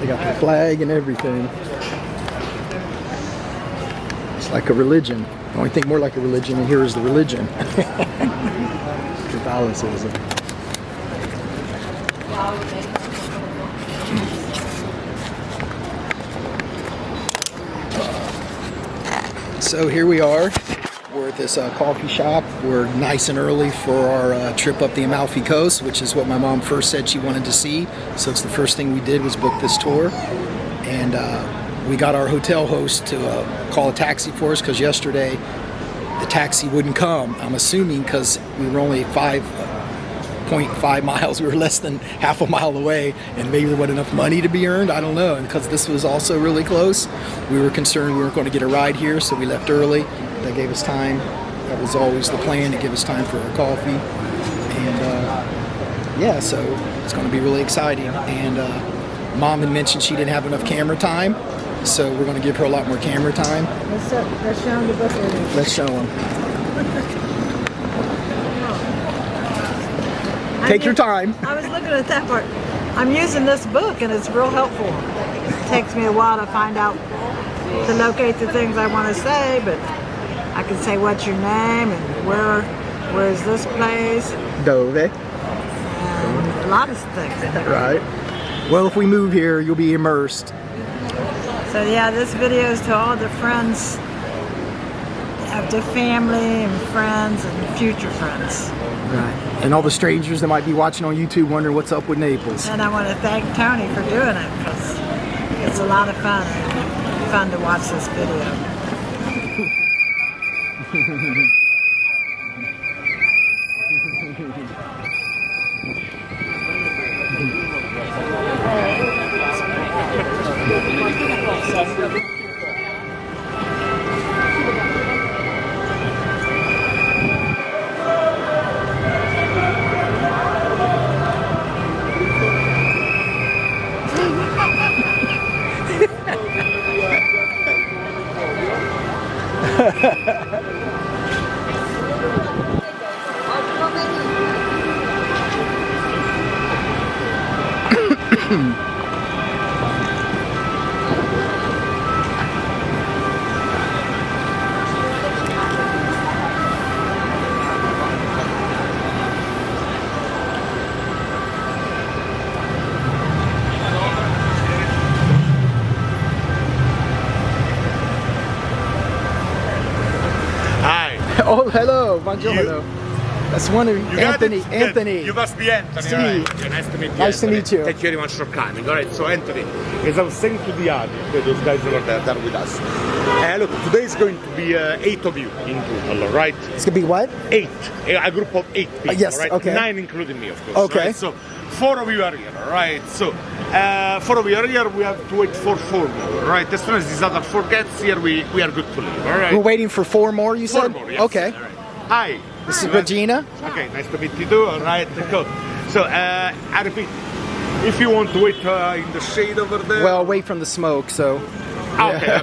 They got the flag and everything. It's like a religion. The only thing more like a religion in here is the religion. Catholicism. So here we are. We're at this coffee shop. We're nice and early for our trip up the Amalfi Coast, which is what my mom first said she wanted to see. So it's the first thing we did was book this tour. And we got our hotel host to call a taxi for us because yesterday the taxi wouldn't come. I'm assuming because we were only 5.5 miles. We were less than half a mile away, and maybe there wasn't enough money to be earned. I don't know. And because this was also really close, we were concerned we weren't going to get a ride here, so we left early. That gave us time. That was always the plan, to give us time for our coffee. And yeah, so it's going to be really exciting. And Mom had mentioned she didn't have enough camera time, so we're going to give her a lot more camera time. Let's show them the book. Let's show them. Take your time. I was looking at that part. I'm using this book and it's real helpful. It takes me a while to find out, to locate the things I want to say, but I can say what's your name and where is this place. Dove. And a lot of things in there. Right. Well, if we move here, you'll be immersed. So yeah, this video is to all the friends, the family and friends and future friends. Right. And all the strangers that might be watching on YouTube wondering what's up with Naples. And I want to thank Tony for doing it because it's a lot of fun to watch this video. Oh, hello, buongiorno. That's one of Anthony. Anthony. You must be Anthony. See. Right. Okay, nice to meet you. Nice to meet you. Thank you very much for coming. All right, so Anthony, as I was saying to the others, those guys over there, they're with us. Look, today is going to be 8 of you in total, all right? It's gonna be what? 8. A group of 8 people. Yes. Right? Okay. 9 including me, of course. Okay. Right? So 4 of you are here, all right? So 4 of you are here. We have to wait for 4 more, right? As soon as these other 4 gets here, we are good to leave, all right? We're waiting for 4 more. You 4 said? more, yes. Okay. All right. Hi. This is Regina. Okay, nice to meet you too. All right, cool. So, I repeat, if you want to wait in the shade over there. Well, away from the smoke, so. Okay.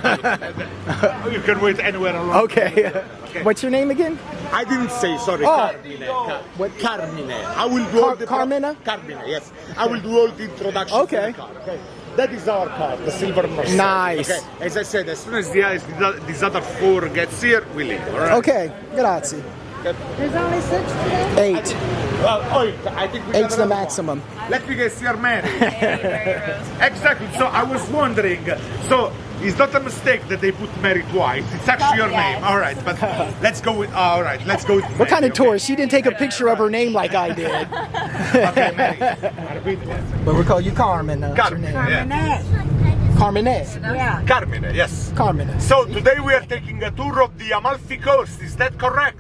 You can wait anywhere around. Okay. What's your name again? I didn't say, sorry. Oh. Carmine. What? Carmine. I will do all the... Carmina? Carmine, yes. I will do all the introduction Okay. to the car. Okay. That is our car, the silver Mercedes. Nice. Okay. As I said, as soon as these other 4 gets here, we leave. All right. Okay. Grazie. There's only 6 today? 8. Well, I think we 8's the got maximum. Let me guess, you're married. Exactly. So I was wondering. So it's not a mistake that they put Mary twice. It's actually your name. All right, but let's go with. All right, let's go with. What kind of okay. tourist? She didn't take a picture of her name like I did. Okay, Mary. But we'll call you Carmen. What's your Carmen. name? Yeah. Carmenet. Yeah. Carmine. Yes. Carmenet. So today we are taking a tour of the Amalfi Coast. Is that correct?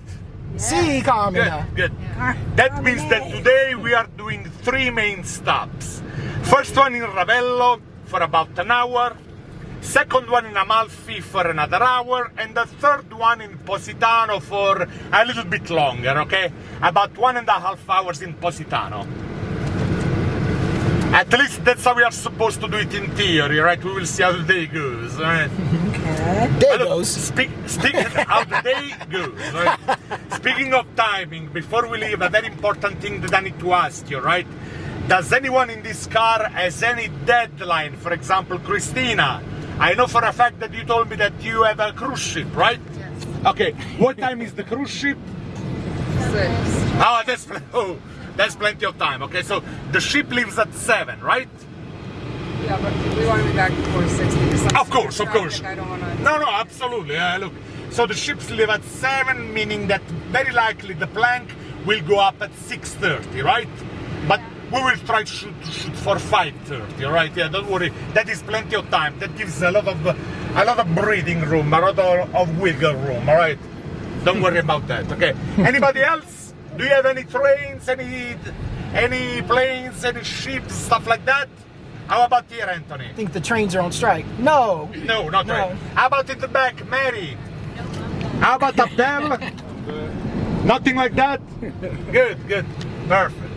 Si, Carmena. Good. That means that today we are doing 3 main stops. First one in Ravello for about an hour, second one in Amalfi for another hour, and the third one in Positano for a little bit longer, okay? About 1.5 hours in Positano. At least that's how we are supposed to do it in theory, right? We will see how the day goes, right? Okay. Day goes. Speaking how the day goes, right? Speaking of timing, before we leave, a very important thing that I need to ask you, right? Does anyone in this car has any deadline? For example, Christina, I know for a fact that you told me that you have a cruise ship, right? Yes. Okay, what time is the cruise ship? 6. Oh, that's plenty of time. Okay, so the ship leaves at 7, right? Yeah, but we want to be back before 6 because Of course. I don't want to. No, absolutely. Look, so the ships leave at 7, meaning that very likely the plank will go up at 6:30, right? But we will try to shoot for 5:30, right? Yeah, don't worry. That is plenty of time. That gives a lot of breathing room, a lot of wiggle room, all right? Don't worry about that, okay? Anybody else? Do you have any trains, any planes, any ships, stuff like that? How about here, Anthony? I think the trains are on strike. No. No, not No. right. How about in the back, Mary? How about Abdel? Nothing like that? Good. Perfect.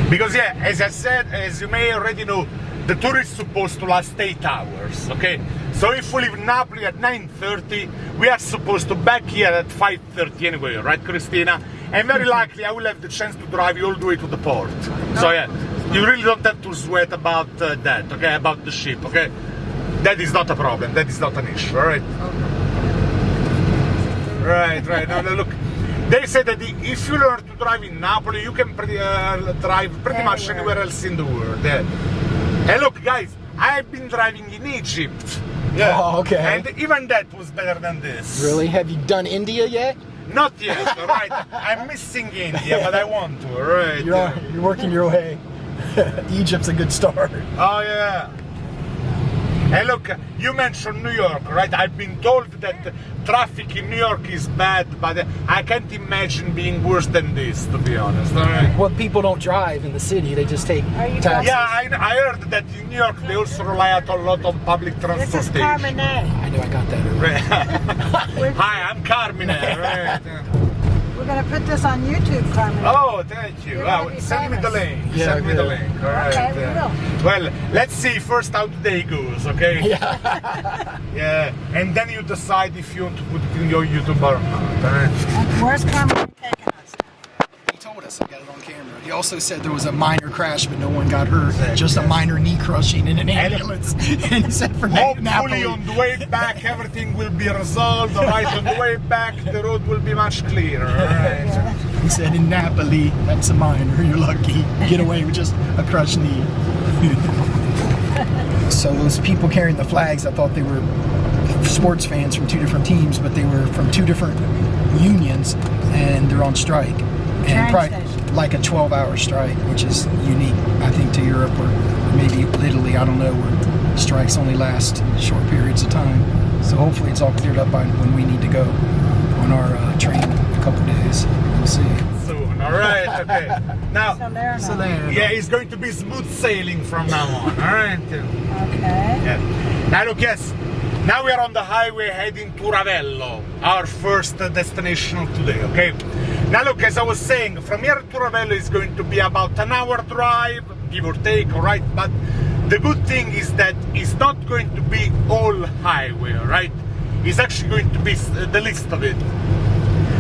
Because yeah, as I said, as you may already know, the tour is supposed to last 8 hours, okay? So if we leave Napoli at 9:30, we are supposed to back here at 5:30 anyway, right, Christina? And very likely I will have the chance to drive you all the way to the port. So yeah, you really don't have to sweat about that, okay? About the ship, okay? That is not a problem. That is not an issue, all right? Right. Now look, they say that if you learn to drive in Napoli, you can drive pretty much anywhere else in the world. Yeah. And look, guys, I've been driving in Egypt. Yeah. Oh, okay. And even that was better than this. Really? Have you done India yet? Not yet, right? I'm missing India, but I want to, right? You're working your way. Egypt's a good start. Oh yeah. And look, you mentioned New York, right? I've been told that traffic in New York is bad, but I can't imagine being worse than this, to be honest. All right? Well, people don't drive in the city; they just take taxis. Yeah, I heard that in New York they also rely on a lot on public This is transportation. Carmine. I know I got that. Early. Hi, I'm Carmine. Right? We're going to put this on YouTube, Carmine. Oh, thank you. You're Wow, gonna be send me the famous. link. Yeah, Send me the good. link. All right. Okay, we will. Well, let's see first how the day goes, okay? Yeah. Yeah. And then you decide if you want to put it in your YouTube or not. All right? And where's Carmine taking us? He told us. I got it on camera. He also said there was a minor crash, but no one got hurt. Exactly. Just a minor knee crushing in an ambulance. And he said for Hopefully Napoli. on the way back everything will be resolved. All right, on the way back the road will be much clearer. All right. He said in Napoli, that's a minor. You're lucky. Get away with just a crushed knee. So those people carrying the flags, I thought they were sports fans from 2 different teams, but they were from 2 different unions, and they're on strike. And Train probably station. like a 12-hour strike, which is unique, I think, to Europe or maybe Italy. I don't know, where strikes only last short periods of time. So hopefully it's all cleared up by when we need to go on our train in a couple days. We'll see. Soon. All right. Okay. Now, Salerno. yeah, it's going to be smooth sailing from now on. All right. Okay. Yeah. Now look, yes. Now we are on the highway heading to Ravello, our first destination of today, okay? Now look, as I was saying, from here to Ravello is going to be about an hour drive, give or take, alright? But the good thing is that it's not going to be all highway, alright? It's actually going to be the least of it.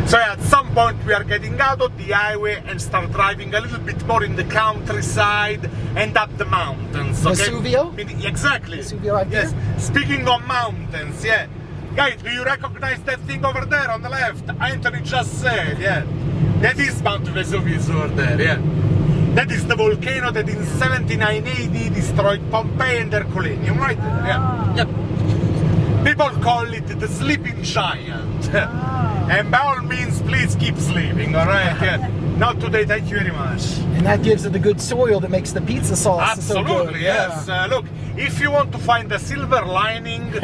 So at some point we are getting out of the highway and start driving a little bit more in the countryside and up the mountains. Okay? Vesuvio? Exactly. Vesuvio right yes. there? Speaking of mountains, yeah. Guys, do you recognize that thing over there on the left? Anthony just said, yeah. That is Mount Vesuvius over there, yeah. That is the volcano that in 79 AD destroyed Pompeii and Herculaneum, right? Yeah. Yep. People call it the sleeping giant. And by all means, please keep sleeping, alright? Yeah. Not today, thank you very much. And that gives it the good soil that makes the pizza sauce so good. Absolutely, yes. Yeah. Look, if you want to find the silver lining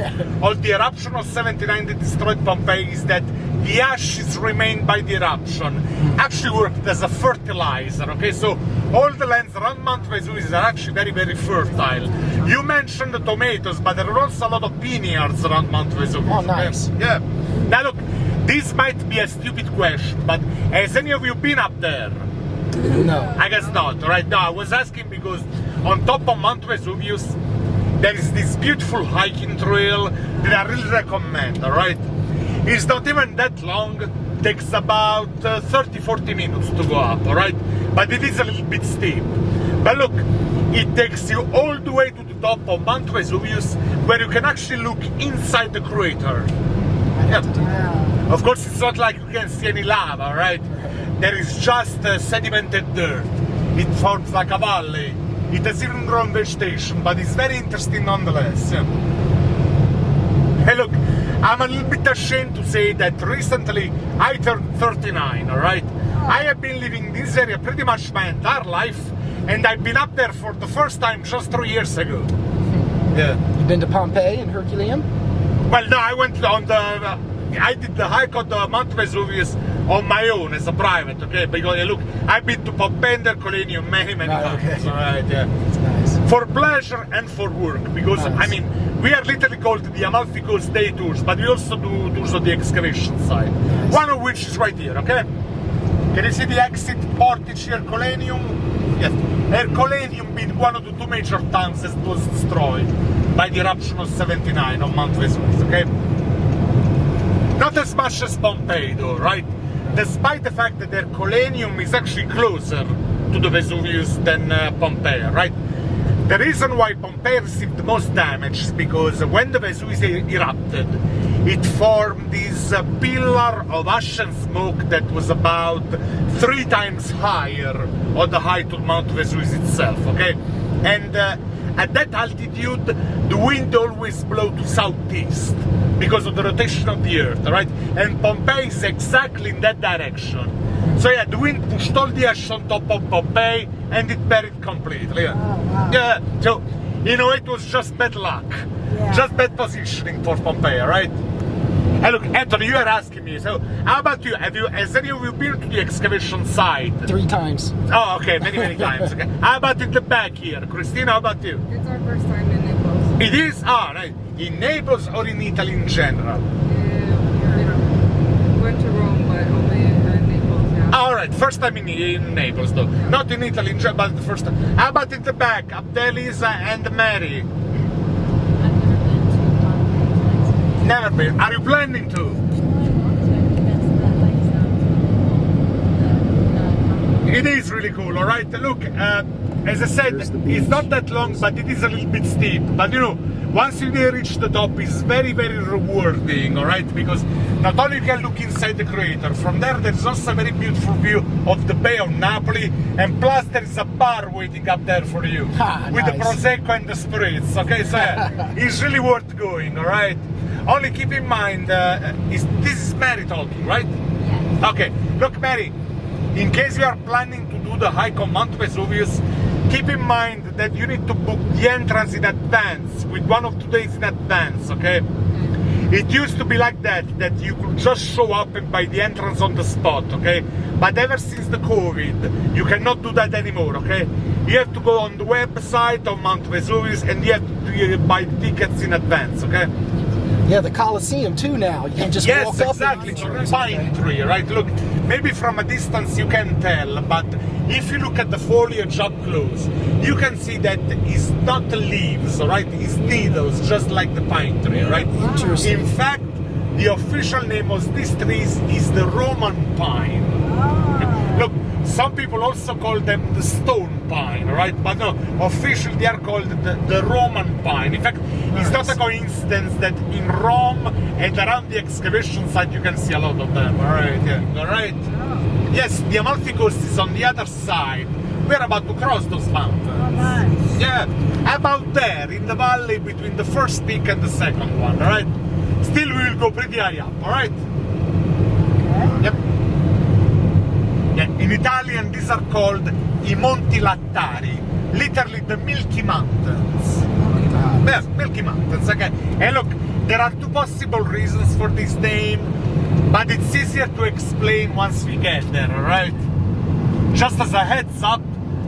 of the eruption of 79 that destroyed Pompeii is that the ashes remained by the eruption actually worked as a fertilizer, okay? So all the lands around Mount Vesuvius are actually very, very fertile. You mentioned the tomatoes, but there are also a lot of vineyards around Mount Vesuvius. Oh, nice. Okay? Yeah. Now look, this might be a stupid question, but has any of you been up there? No. I guess not, right? No, I was asking because on top of Mount Vesuvius, there is this beautiful hiking trail that I really recommend, alright? It's not even that long, takes about 30-40 minutes to go up, alright? But it is a little bit steep. But look, it takes you all the way to the top of Mount Vesuvius, where you can actually look inside the crater. Yeah. Of course, it's not like you can see any lava, right? There is just sedimented dirt. It forms like a valley. It has even grown vegetation, but it's very interesting nonetheless. Yeah. Hey, look, I'm a little bit ashamed to say that recently I turned 39, alright? I have been living in this area pretty much my entire life, and I've been up there for the first time just 3 years ago. Yeah. You've been to Pompeii and Herculaneum? Well, no, I went on I did the hike on the Mount Vesuvius on my own as a private, okay? Because look, I've been to Pompeii and Herculaneum many times, okay. alright? Yeah. It's nice. For pleasure and for work, because Nice. I mean, we are literally called the Amalfi Coast Day Tours, but we also do tours on the excavation side. Nice. One of which is right here, okay? Can you see the exit portage Herculaneum? Yes. Herculaneum being one of the two major towns that was destroyed by the eruption of 79 on Mount Vesuvius, okay? Not as much as Pompeii though, right? Despite the fact that Herculaneum is actually closer to the Vesuvius than Pompeii, right? The reason why Pompeii received the most damage is because when the Vesuvius erupted, it formed this pillar of ash and smoke that was about 3 times higher on the height of Mount Vesuvius itself, okay? And at that altitude, the wind always blows to southeast because of the rotation of the earth, right? And Pompeii is exactly in that direction. So yeah, the wind pushed all the ash on top of Pompeii and it buried completely. Yeah. Oh, wow. Yeah, so, you know, it was just bad luck. Yeah. Just bad positioning for Pompeii, right? Hey, look, Anthony, you are asking me, so how about you? Has any of you been to the excavation site? 3 times. Oh, okay, many times, okay. How about in the back here? Christina, how about you? It's our first time in Naples. It is? Ah, right. In Naples or in Italy in general? We went to Rome, but only in Naples, yeah. Alright, first time in Naples though. Not in Italy in general, but the first time. How about in the back? Abdelisa and Mary? Never been. Are you planning to? It is really cool, alright? Look, as I said, it's not that long, but it is a little bit steep. But you know, once you reach the top, it's very rewarding, alright? Because not only you can look inside the crater, from there there's also a very beautiful view of the Bay of Napoli, and plus there is a bar waiting up there for you. With the Nice. Prosecco and the spritz, okay? So yeah, it's really worth going, alright? Only keep in mind, this is Mary talking, right? Yes. Okay, look Mary, in case you are planning to do the hike on Mount Vesuvius, keep in mind that you need to book the entrance in advance, with 1 or 2 days in advance, okay? It used to be like that you could just show up and buy the entrance on the spot, okay? But ever since the COVID, you cannot do that anymore, okay? You have to go on the website of Mount Vesuvius and you have to buy tickets in advance, okay? Yeah, the Colosseum too now. You can just Yes, walk up. exactly. It's a pine tree, right? Look, maybe from a distance you can tell, but if you look at the foliage up close, you can see that it's not leaves, right? It's needles, just like the pine tree, right? Interesting. In fact, the official name of this tree is the Roman pine. Look, some people also call them the stone pine, right? But no, officially they are called the Roman pine. In fact, it's not a coincidence that in Rome and around the excavation site you can see a lot of them, alright? Yeah, alright? Yes, the Amalfi Coast is on the other side. We're about to cross those mountains. Oh, nice. Yeah, about there, in the valley between the first peak and the second one, alright? Still, we will go pretty high up, alright? Okay. Yep. Yeah, in Italian, these are called I Monti Lattari, literally the Milky Mountains. Yeah, Milky Mountains, okay. And look, there are 2 possible reasons for this name, but it's easier to explain once we get there, alright? Just as a heads up,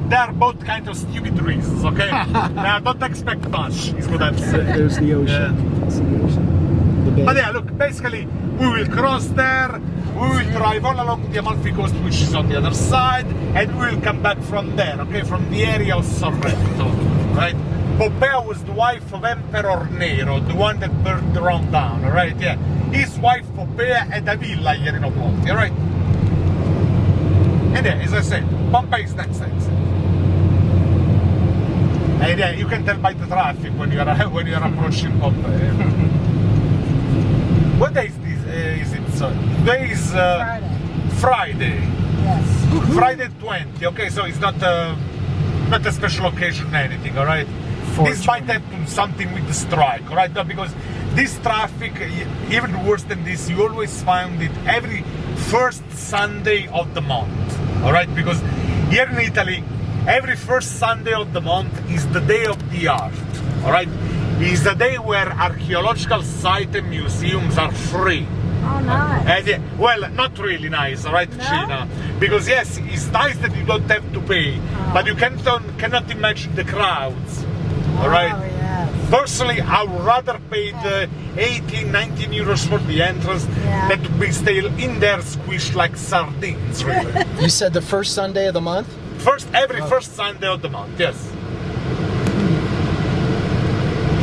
they are both kind of stupid reasons, okay? Now, don't expect much, is what I'm saying. There's the ocean. Yeah. That's the ocean. The bay. But yeah, look, basically, we will cross there, we will drive all along the Amalfi Coast, which is on the other side, and we will come back from there, okay? From the area of Sorrento, right? Poppea was the wife of Emperor Nero, the one that burned Rome down, alright? Yeah. His wife Poppea had a villa here in Amalfi, alright? And yeah, as I said, Pompeii is next sense. And yeah, you can tell by the traffic when you are approaching Pompeii. What day is this? Is it? So today is Friday. Yes. Friday 20. Okay, so it's not a special occasion, anything. All right. This might have to do something with the strike, all right? No, because this traffic, even worse than this, you always find it every first Sunday of the month, all right? Because here in Italy, every first Sunday of the month is the day of the art, all right? It's the day where archaeological sites and museums are free. Oh, nice. And, well, not really nice, all right, No? Gina? Because yes, it's nice that you don't have to pay, but you cannot imagine the crowds, all right? Oh, yes. Personally, I would rather pay the 18, 19 euros for the entrance than to be still in there squished like sardines, really. You said the first Sunday of the month? Every first Sunday of the month, yes.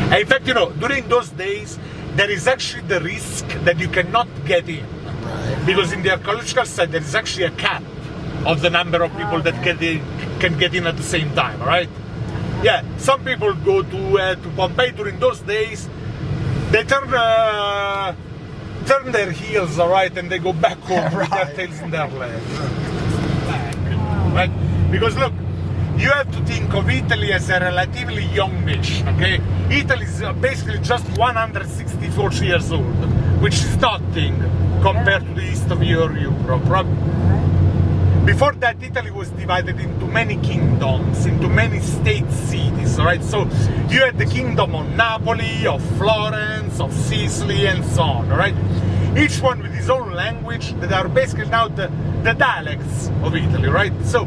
And in fact, you know, during those days, there is actually the risk that you cannot get in. Right. Because in the archaeological site, there is actually a cap of the number of people that can get in at the same time, all right? Yeah, some people go to Pompeii during those days. They turn their heels, all right, and they go back home with their tails in their legs. Right? Because look, you have to think of Italy as a relatively young nation, okay? Italy is basically just 164 years old, which is nothing compared to the east of Europe. Right? Before that, Italy was divided into many kingdoms, into many state cities, all right? So you had the kingdom of Napoli, of Florence, of Sicily, and so on, all right? Each one with his own language that are basically now the dialects of Italy, right? So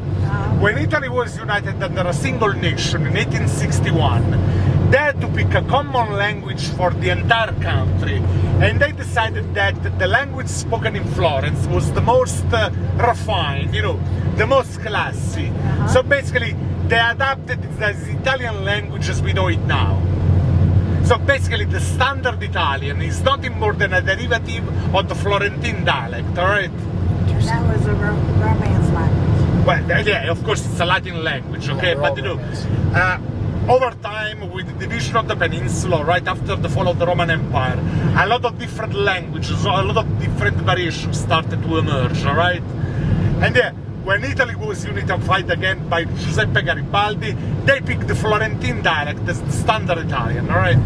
when Italy was united under a single nation in 1861, they had to pick a common language for the entire country, and they decided that the language spoken in Florence was the most refined, you know, the most classy. So basically, they adapted it as the Italian language as we know it now. So basically, the standard Italian is nothing more than a derivative of the Florentine dialect, alright? That was a Romance language. Well, yeah, of course, it's a Latin language, okay? But you know, over time, with the division of the peninsula, right after the fall of the Roman Empire, a lot of different languages, a lot of different variations started to emerge, alright? And yeah, when Italy was unified again by Giuseppe Garibaldi, they picked the Florentine dialect as the standard Italian, alright?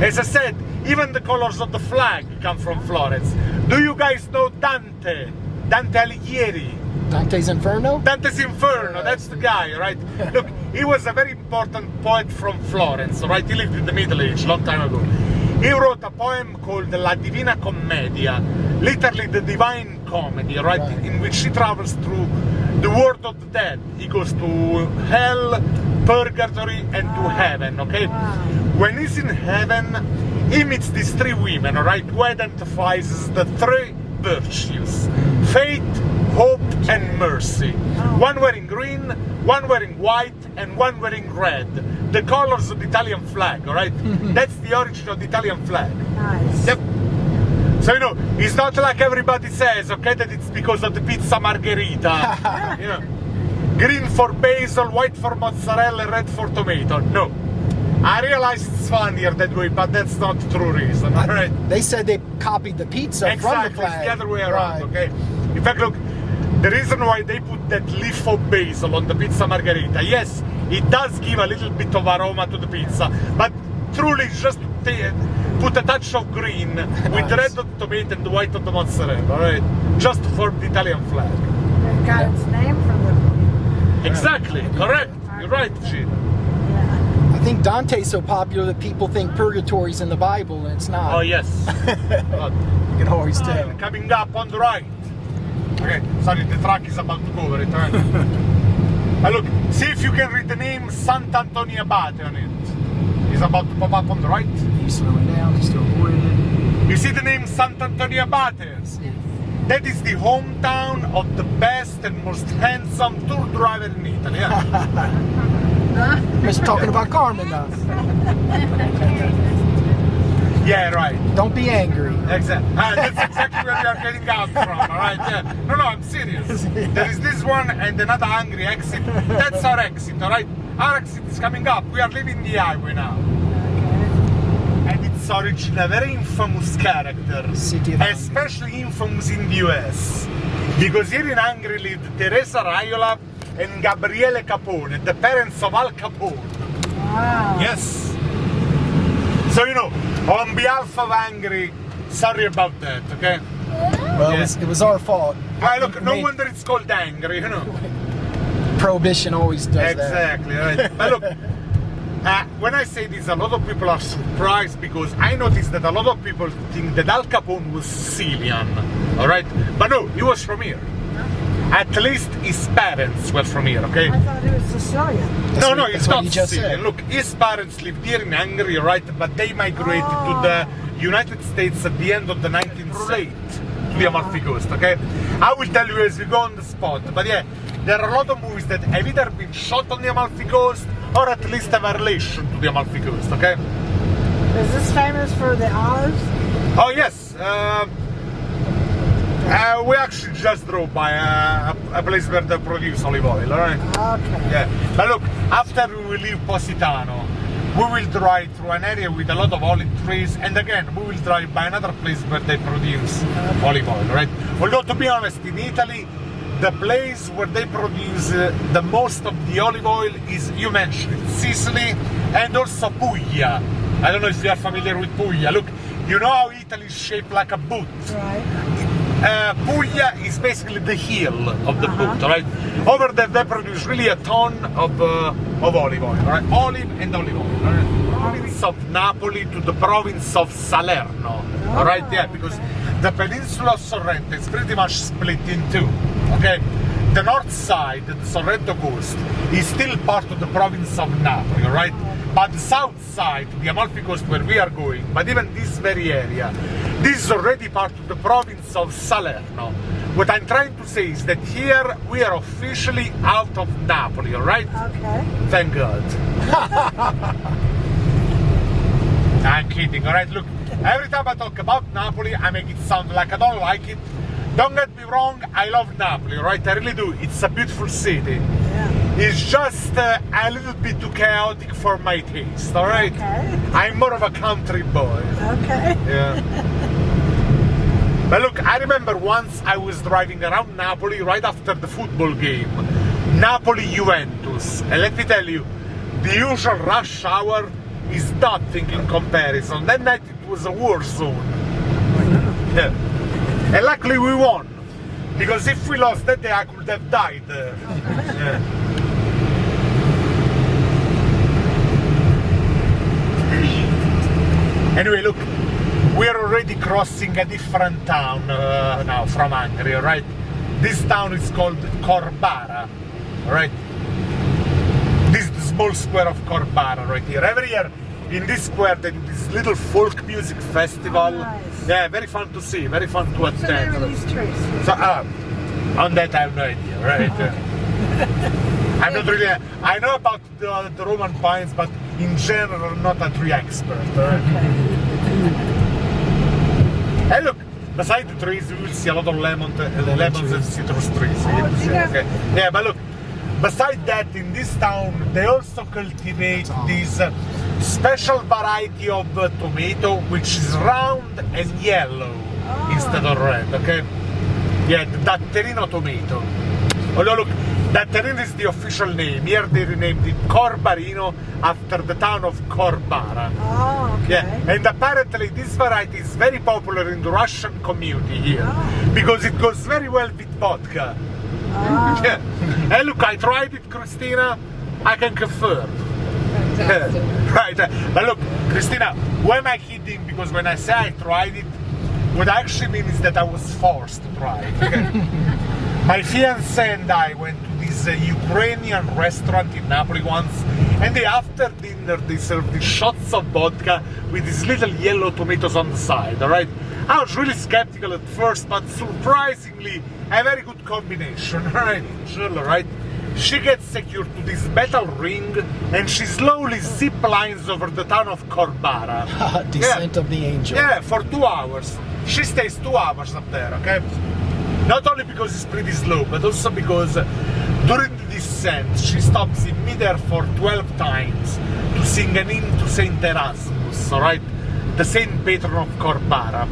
As I said, even the colors of the flag come from Florence. Do you guys know Dante? Dante Alighieri? Dante's Inferno? Dante's Inferno, that's the guy, right? Look, he was a very important poet from Florence, right? He lived in the Middle Age, long time ago. He wrote a poem called La Divina Commedia, literally the Divine Comedy, right? In which he travels through the world of the dead. He goes to hell, purgatory, and to heaven, okay? When he's in heaven, he meets these three women, right? Who identifies as the three virtues: faith, hope, and mercy. One wearing green, one wearing white, and one wearing red. The colors of the Italian flag, alright? That's the origin of the Italian flag. Nice. Yep. So, you know, it's not like everybody says, okay, that it's because of the pizza margherita. You know, green for basil, white for mozzarella, red for tomato. No. I realize it's funnier that way, but that's not the true reason, alright? They said they copied the pizza from the flag. It's the other way around, okay? In fact, look, the reason why they put that leaf of basil on the pizza margherita, yes, it does give a little bit of aroma to the pizza, but truly just put a touch of green with the red of the tomato and the white of the mozzarella, alright? Just to form the Italian flag. It got its name from the... Exactly, correct. You're right, Gina. Yeah. I think Dante's so popular that people think purgatory's in the Bible, and it's not. Oh, yes. You can always tell. Coming up on the right. Okay, sorry, the truck is about to go over it, right? Look, see if you can read the name Sant'Antonio Abate on it. It's about to pop up on the right. He's slowing down just to avoid it. You see the name Sant'Antonio Abate? That is the hometown of the best and most handsome tour driver in Italy. Yeah? I'm just talking about Carmen now. Yeah, right. Don't be angry. Exactly. That's exactly where we are getting out from, alright? Yeah. No, I'm serious. There is this one and another angry exit. That's our exit, alright? Our exit is coming up. We are leaving the highway now. And its origin, a very infamous character. City of especially infamous in the US. Because here in Hungary lived Teresa Raiola and Gabriele Capone, the parents of Al Capone. Wow. Yes. So, on behalf of Hungary, sorry about that, okay? Well, Yeah. it was our fault. Look, no wonder it's called Hungary, Prohibition always does that. Exactly, right. But look, when I say this, a lot of people are surprised because I noticed that a lot of people think that Al Capone was Sicilian, alright? But no, he was from here. At least his parents were from here, okay? I thought he was Sicilian. No, That's it's what not he just Sicilian. said. Look, his parents lived here in Hungary, right? But they migrated to the United States at the end of the 19th century to the Amalfi Coast, okay? I will tell you as we go on the spot. But yeah, there are a lot of movies that have either been shot on the Amalfi Coast or at least have a relation to the Amalfi Coast, okay? Is this famous for the olives? Oh, yes. We actually just drove by a place where they produce olive oil, alright? Okay. Yeah, but look, after we will leave Positano, we will drive through an area with a lot of olive trees, and again, we will drive by another place where they produce olive oil, right? Although, to be honest, in Italy, the place where they produce the most of the olive oil is, you mentioned it, Sicily and also Puglia. I don't know if you are familiar with Puglia. Look, you know how Italy is shaped like a boot? Right. Puglia is basically the heel of the boot, right? Over there, they produce really a ton of olive oil, right? Olive and olive oil, right? Province of Napoli to the province of Salerno, all right? Yeah, because the peninsula of Sorrento is pretty much split in two, okay? The north side, the Sorrento coast, is still part of the province of Napoli, all right? But the south side, the Amalfi Coast where we are going, but even this very area, this is already part of the province of Salerno. What I'm trying to say is that here we are officially out of Napoli, alright? Okay. Thank God. I'm kidding, alright? Look, every time I talk about Napoli, I make it sound like I don't like it. Don't get me wrong, I love Napoli, right? I really do. It's a beautiful city. Yeah. It's just a little bit too chaotic for my taste, alright? Okay. I'm more of a country boy. Okay. Yeah. But look, I remember once I was driving around Napoli right after the football game. Napoli-Juventus. And let me tell you, the usual rush hour is nothing in comparison. That night it was a war zone. Yeah. And luckily we won. Because if we lost that day, I could have died there. Yeah. Anyway, look, we are already crossing a different town now from Hungary, right? This town is called Corbara, right? This is the small square of Corbara right here. Every year in this square they do this little folk music festival. Oh, nice. Yeah, very fun to see, very fun to What's the name of attend. these trees? So, on that I have no idea, right? I'm not really, I know about the Roman pines, but in general I'm not a tree expert. Right? Hey, look, beside the trees you will see a lot of lemons and citrus trees. Okay. Yeah, but look, beside that, in this town, they also cultivate this special variety of tomato, which is round and yellow instead of red, okay? Yeah, the Datterino tomato. Although, look, Datterino is the official name. Here they renamed it Corbarino after the town of Corbara. Oh, okay. Yeah, and apparently this variety is very popular in the Russian community here because it goes very well with vodka. Yeah. Hey, look, I tried it, Christina. I can confirm. Fantastic. Right, but look, Christina, why am I kidding? Because when I say I tried it, what I actually mean is that I was forced to try it. Okay? My fiancé and I went to this Ukrainian restaurant in Napoli once, and after dinner they served these shots of vodka with these little yellow tomatoes on the side, alright? I was really skeptical at first, but surprisingly a very good combination, alright? Sure, right? she gets secured to this metal ring and she slowly zip lines over the town of Corbara. Descent of the Angel. Yeah, for 2 hours. She stays 2 hours up there, okay? Not only because it's pretty slow, but also because during the descent she stops in midair for 12 times to sing an hymn to Saint Erasmus, alright? The saint patron of Corbara.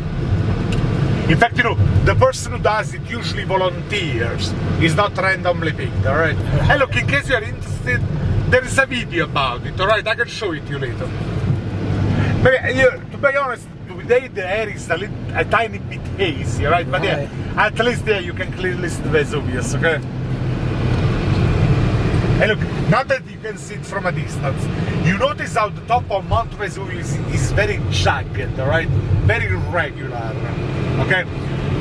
In fact, you know, the person who does it usually volunteers. It's not randomly picked, alright? And look, in case you're interested, there is a video about it, alright? I can show it to you later. But to be honest, today the air is a tiny bit hazy, right? But yeah, at least there you can clearly see the Vesuvius, okay? And look, now that you can see it from a distance, you notice how the top of Mount Vesuvius is very jagged, alright? Very irregular, okay?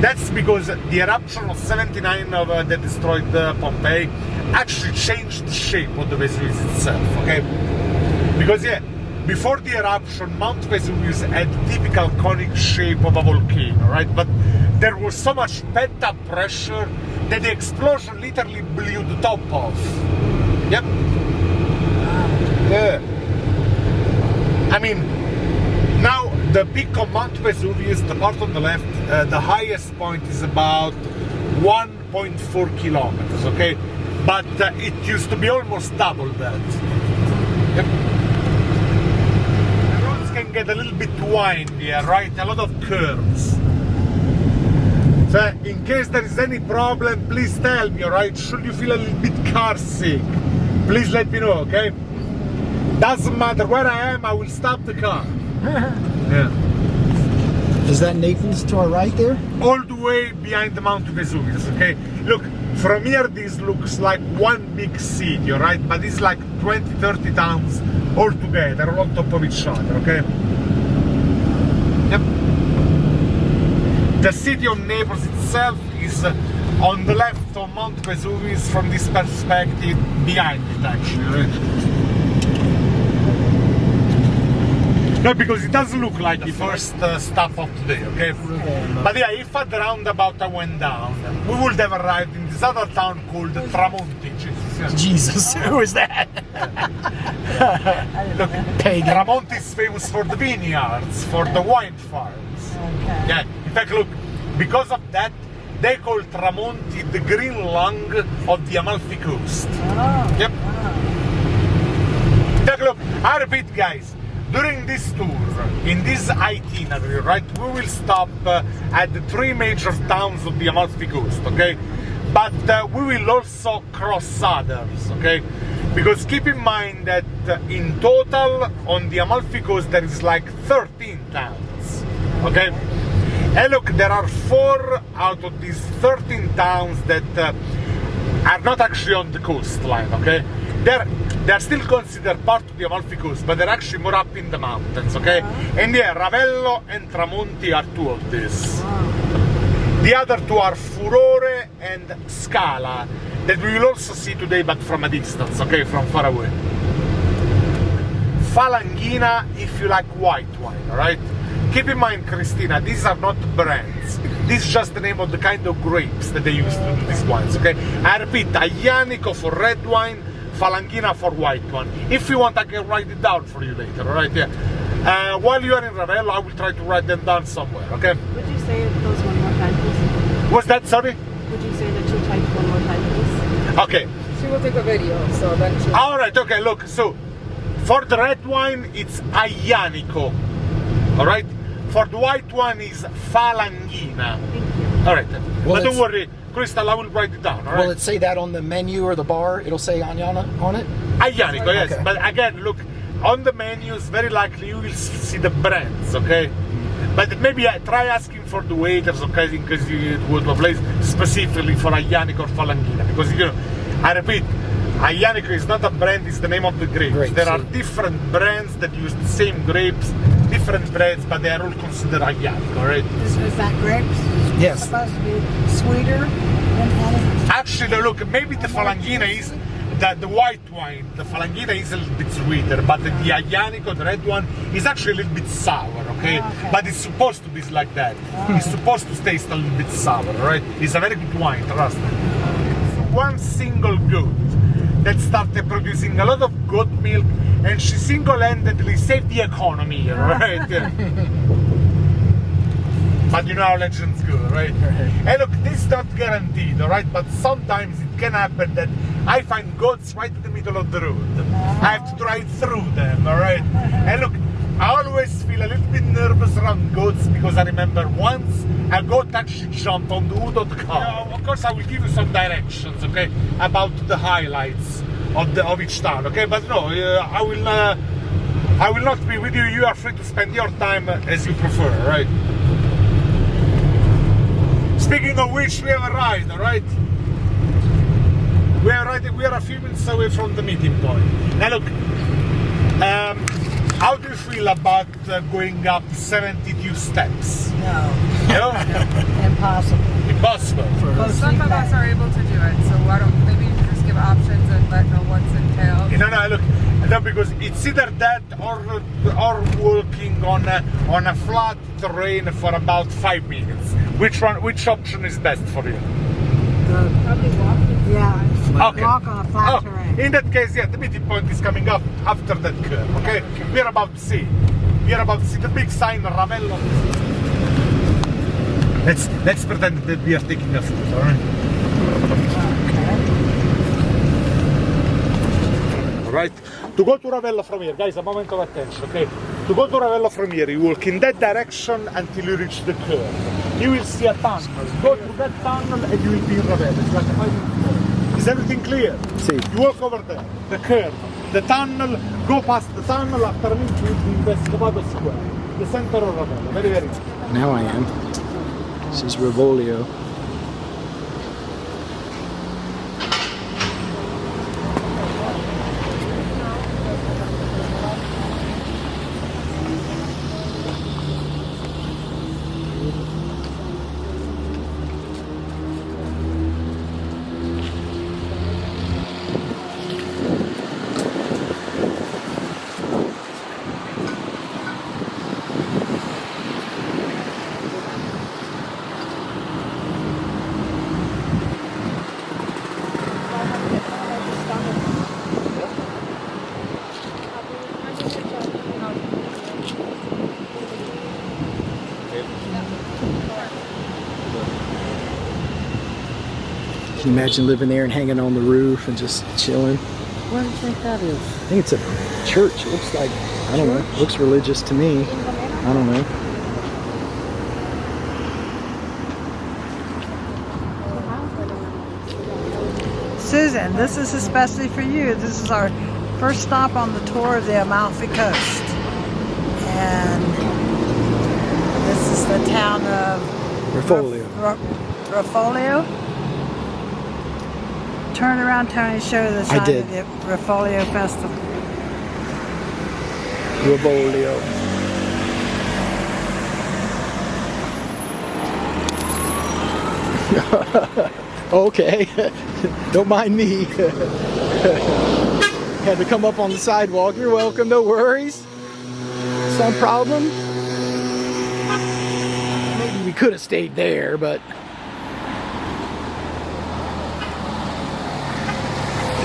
That's because the eruption of 79 that destroyed Pompeii actually changed the shape of the Vesuvius itself, okay? Because yeah, before the eruption, Mount Vesuvius had the typical conic shape of a volcano, right? But there was so much pent-up pressure that the explosion literally blew the top off. Yep. Yeah. I mean, now the peak of Mount Vesuvius, the part on the left, the highest point is about 1.4 kilometers, okay? But it used to be almost double that. Yep. The roads can get a little bit windy, right? A lot of curves. So in case there is any problem, please tell me, alright? Should you feel a little bit car sick, please let me know, okay? Doesn't matter where I am, I will stop the car. Yeah. Is that Nathan's to our right there? All the way behind the Mount Vesuvius, okay? Look, from here this looks like one big city, alright? But it's like 20-30 towns all together, on top of each other, okay? Yep. The city of Naples itself is on the left of Mount Vesuvius from this perspective, behind it actually, right? No, because it doesn't look like the first stop of today, okay? But yeah, if at the roundabout I went down, we would have arrived in this other town called Tramonti. Jesus, who is that? Look, Pagan. Tramonti is famous for the vineyards, for the wine farms. Okay. Yeah, in fact, look, because of that, they call Tramonti the green lung of the Amalfi coast. Oh, Yep. wow. In fact, look, I repeat, guys, during this tour, in this itinerary, right, we will stop at the 3 major towns of the Amalfi coast, okay? But we will also cross others, okay? Because keep in mind that in total on the Amalfi coast there is like 13 towns, okay? And look, there are 4 out of these 13 towns that are not actually on the coastline, okay? They're still considered part of the Amalfi coast, but they're actually more up in the mountains, okay? And yeah, Ravello and Tramonti are 2 of these. The other 2 are Furore and Scala, that we will also see today, but from a distance, okay, from far away. Falanghina, if you like white wine, alright? Keep in mind, Christina, these are not brands. This is just the name of the kind of grapes that they use to do these wines, okay? I repeat, Aglianico for red wine, Falanghina for white one. If you want, I can write it down for you later, alright? Yeah. While you are in Ravello, I will try to write them down somewhere, okay? Would you say those one more time, please? Was that, sorry? Would you say the 2 types one more time, please? Okay. She will take a video, so then she'll... Alright, okay, look, so for the red wine, it's Aglianico, alright? For the white one is Falanghina. Alright, Well, but don't it's- worry, Crystal, I will write it down, alright? Will it say that on the menu or the bar? It'll say Agnana on it? Aglianico, yes, Okay. but again, look, on the menus, very likely you will see the brands, okay? But maybe try asking for the waiters, okay, in case you go to a place specifically for Aglianico or Falanghina, because, you know, I repeat, Aglianico is not a brand, it's the name of the grapes. Grapes, There are yeah. different brands that use the same grapes, different brands, but they are all considered Aglianico, right? Is that grapes? Yes. Supposed to be sweeter than honey? Actually, look, maybe the Falanghina is the white wine. The Falanghina is a little bit sweeter, but the Aglianico, the red one, is actually a little bit sour, okay? Okay. But it's supposed to be like that. It's supposed to taste a little bit sour, right? It's a very good wine, trust me. One single goat that started producing a lot of goat milk, and she single-handedly saved the economy here, right? But you know how legends go, right? And look, this is not guaranteed, all right? But sometimes it can happen that I find goats right in the middle of the road. I have to drive through them, all right? And look, I always feel a little bit nervous around goats because I remember once a goat actually jumped on the hood of the car. Of course, I will give you some directions, okay, about the highlights of each town, okay? But no, I will not be with you. You are free to spend your time as you prefer, right? Speaking of which, we have arrived, alright? We are a few minutes away from the meeting point. Now look, how do you feel about going up 72 steps? No. No? Impossible. Impossible. Some of us are able to do it, so why don't maybe you can just give options and let know what's entailed. No, look, no, because it's either that or walking on a flat terrain for about 5 minutes. Which option is best for you? Probably walking. Yeah. Okay. Walk on a flat terrain. In that case, yeah, the meeting point is coming up after that curve, okay? We are about to see the big sign Ravello. Let's pretend that we are taking a foot, alright? Alright? To go to Ravello from here, guys, a moment of attention, okay? To go to Ravello from here, you walk in that direction until you reach the curve. You will see a tunnel. Go through that tunnel and you will be in Ravello. It's like a 5 minute walk. Is everything clear? See. You walk over there, the curve, the tunnel, go past the tunnel, after a minute you will be in Vescovado Square, the center of Ravello. Very, very good. Now I am. This is Ravello. Can you imagine living there and hanging on the roof and just chilling? What do you think that is? I think it's a church. It looks like, I don't know, it looks religious to me. I don't know. Susan, this is especially for you. This is our first stop on the tour of the Amalfi coast. And this is the town of Ravello. Ravello. Turn around, Tony, show the sign of the Ravello Festival. Ravello. Okay, don't mind me. Had to come up on the sidewalk. You're welcome, no worries. Some problem? Maybe we could have stayed there, but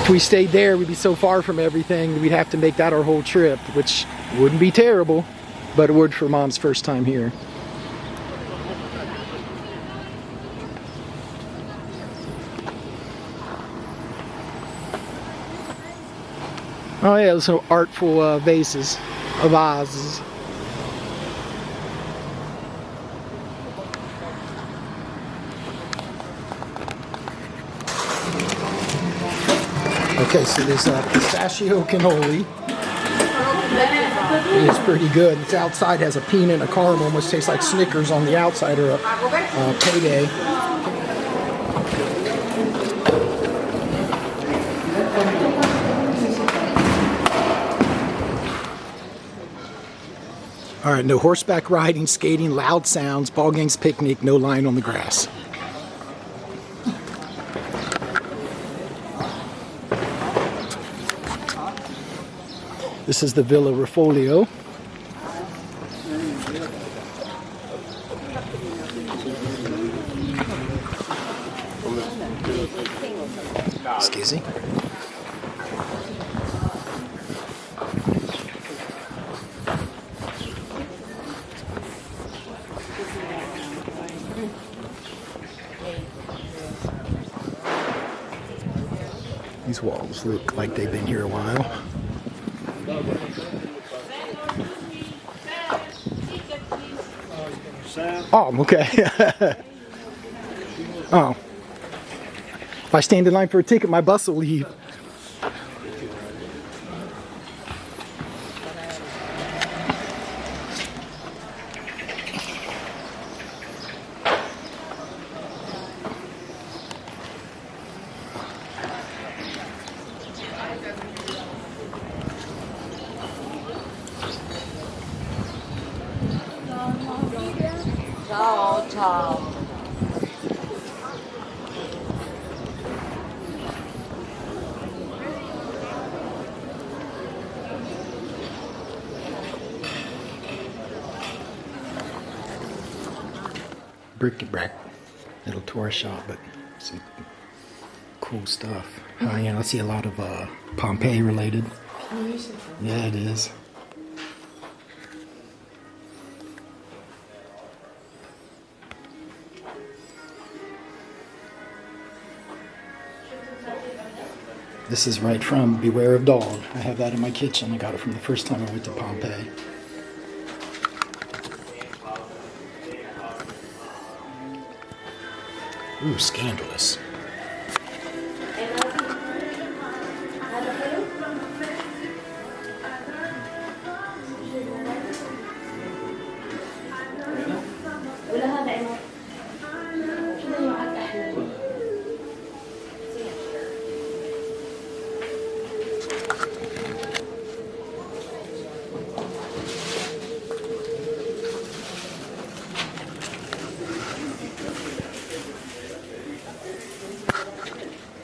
if we stayed there, we'd be so far from everything, we'd have to make that our whole trip, which wouldn't be terrible, but it would for Mom's first time here. Oh yeah, those little artful vases, vases. Okay, so there's pistachio cannoli. It's pretty good. It's outside has a peanut and a caramel, almost tastes like Snickers on the outside, or a payday. All right, no horseback riding, skating, loud sounds, ball games, picnic, no lying on the grass. This is the Villa Ravello. Excuse me. These walls look like they've been here a while. Oh, okay. Oh. If I stand in line for a ticket, my bus will leave. Ciao, ciao. Bric-a-brac, little tourist shop, but some cool stuff. Yeah, I see a lot of Pompeii related. Yeah, it is. This is right from Beware of Dog. I have that in my kitchen. I got it from the first time I went to Pompeii. Ooh, scandalous.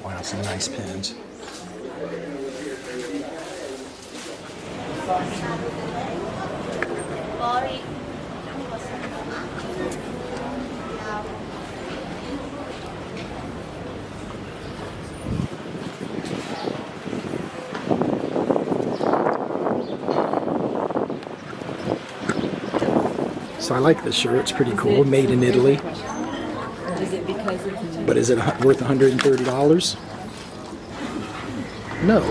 Wow, some nice pens. So I like this shirt. It's pretty cool. Made in Italy. Is it because it's But is it worth $130? No.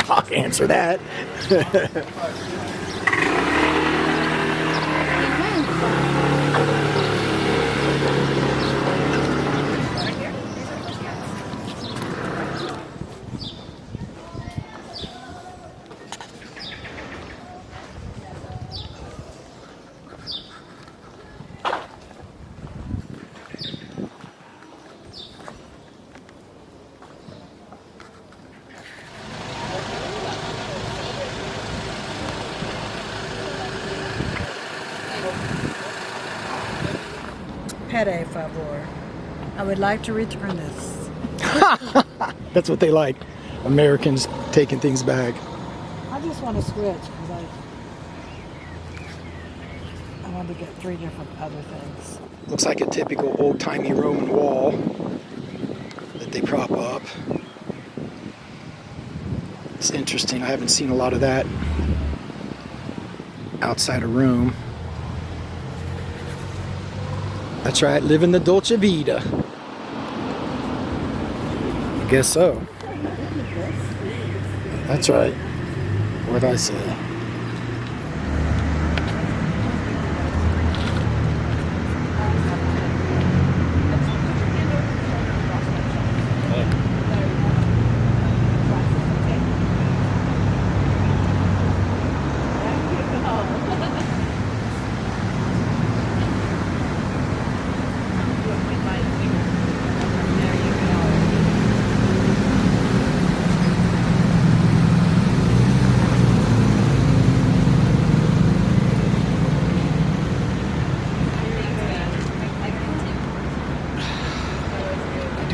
I'll answer that. Pere favor. I would like to return this. That's what they like. Americans taking things back. I just want to switch because I want to get 3 different other things. Looks like a typical old-timey Roman wall that they prop up. It's interesting. I haven't seen a lot of that outside a room. That's right, living the Dolce Vita. I guess so. That's right. What'd I say?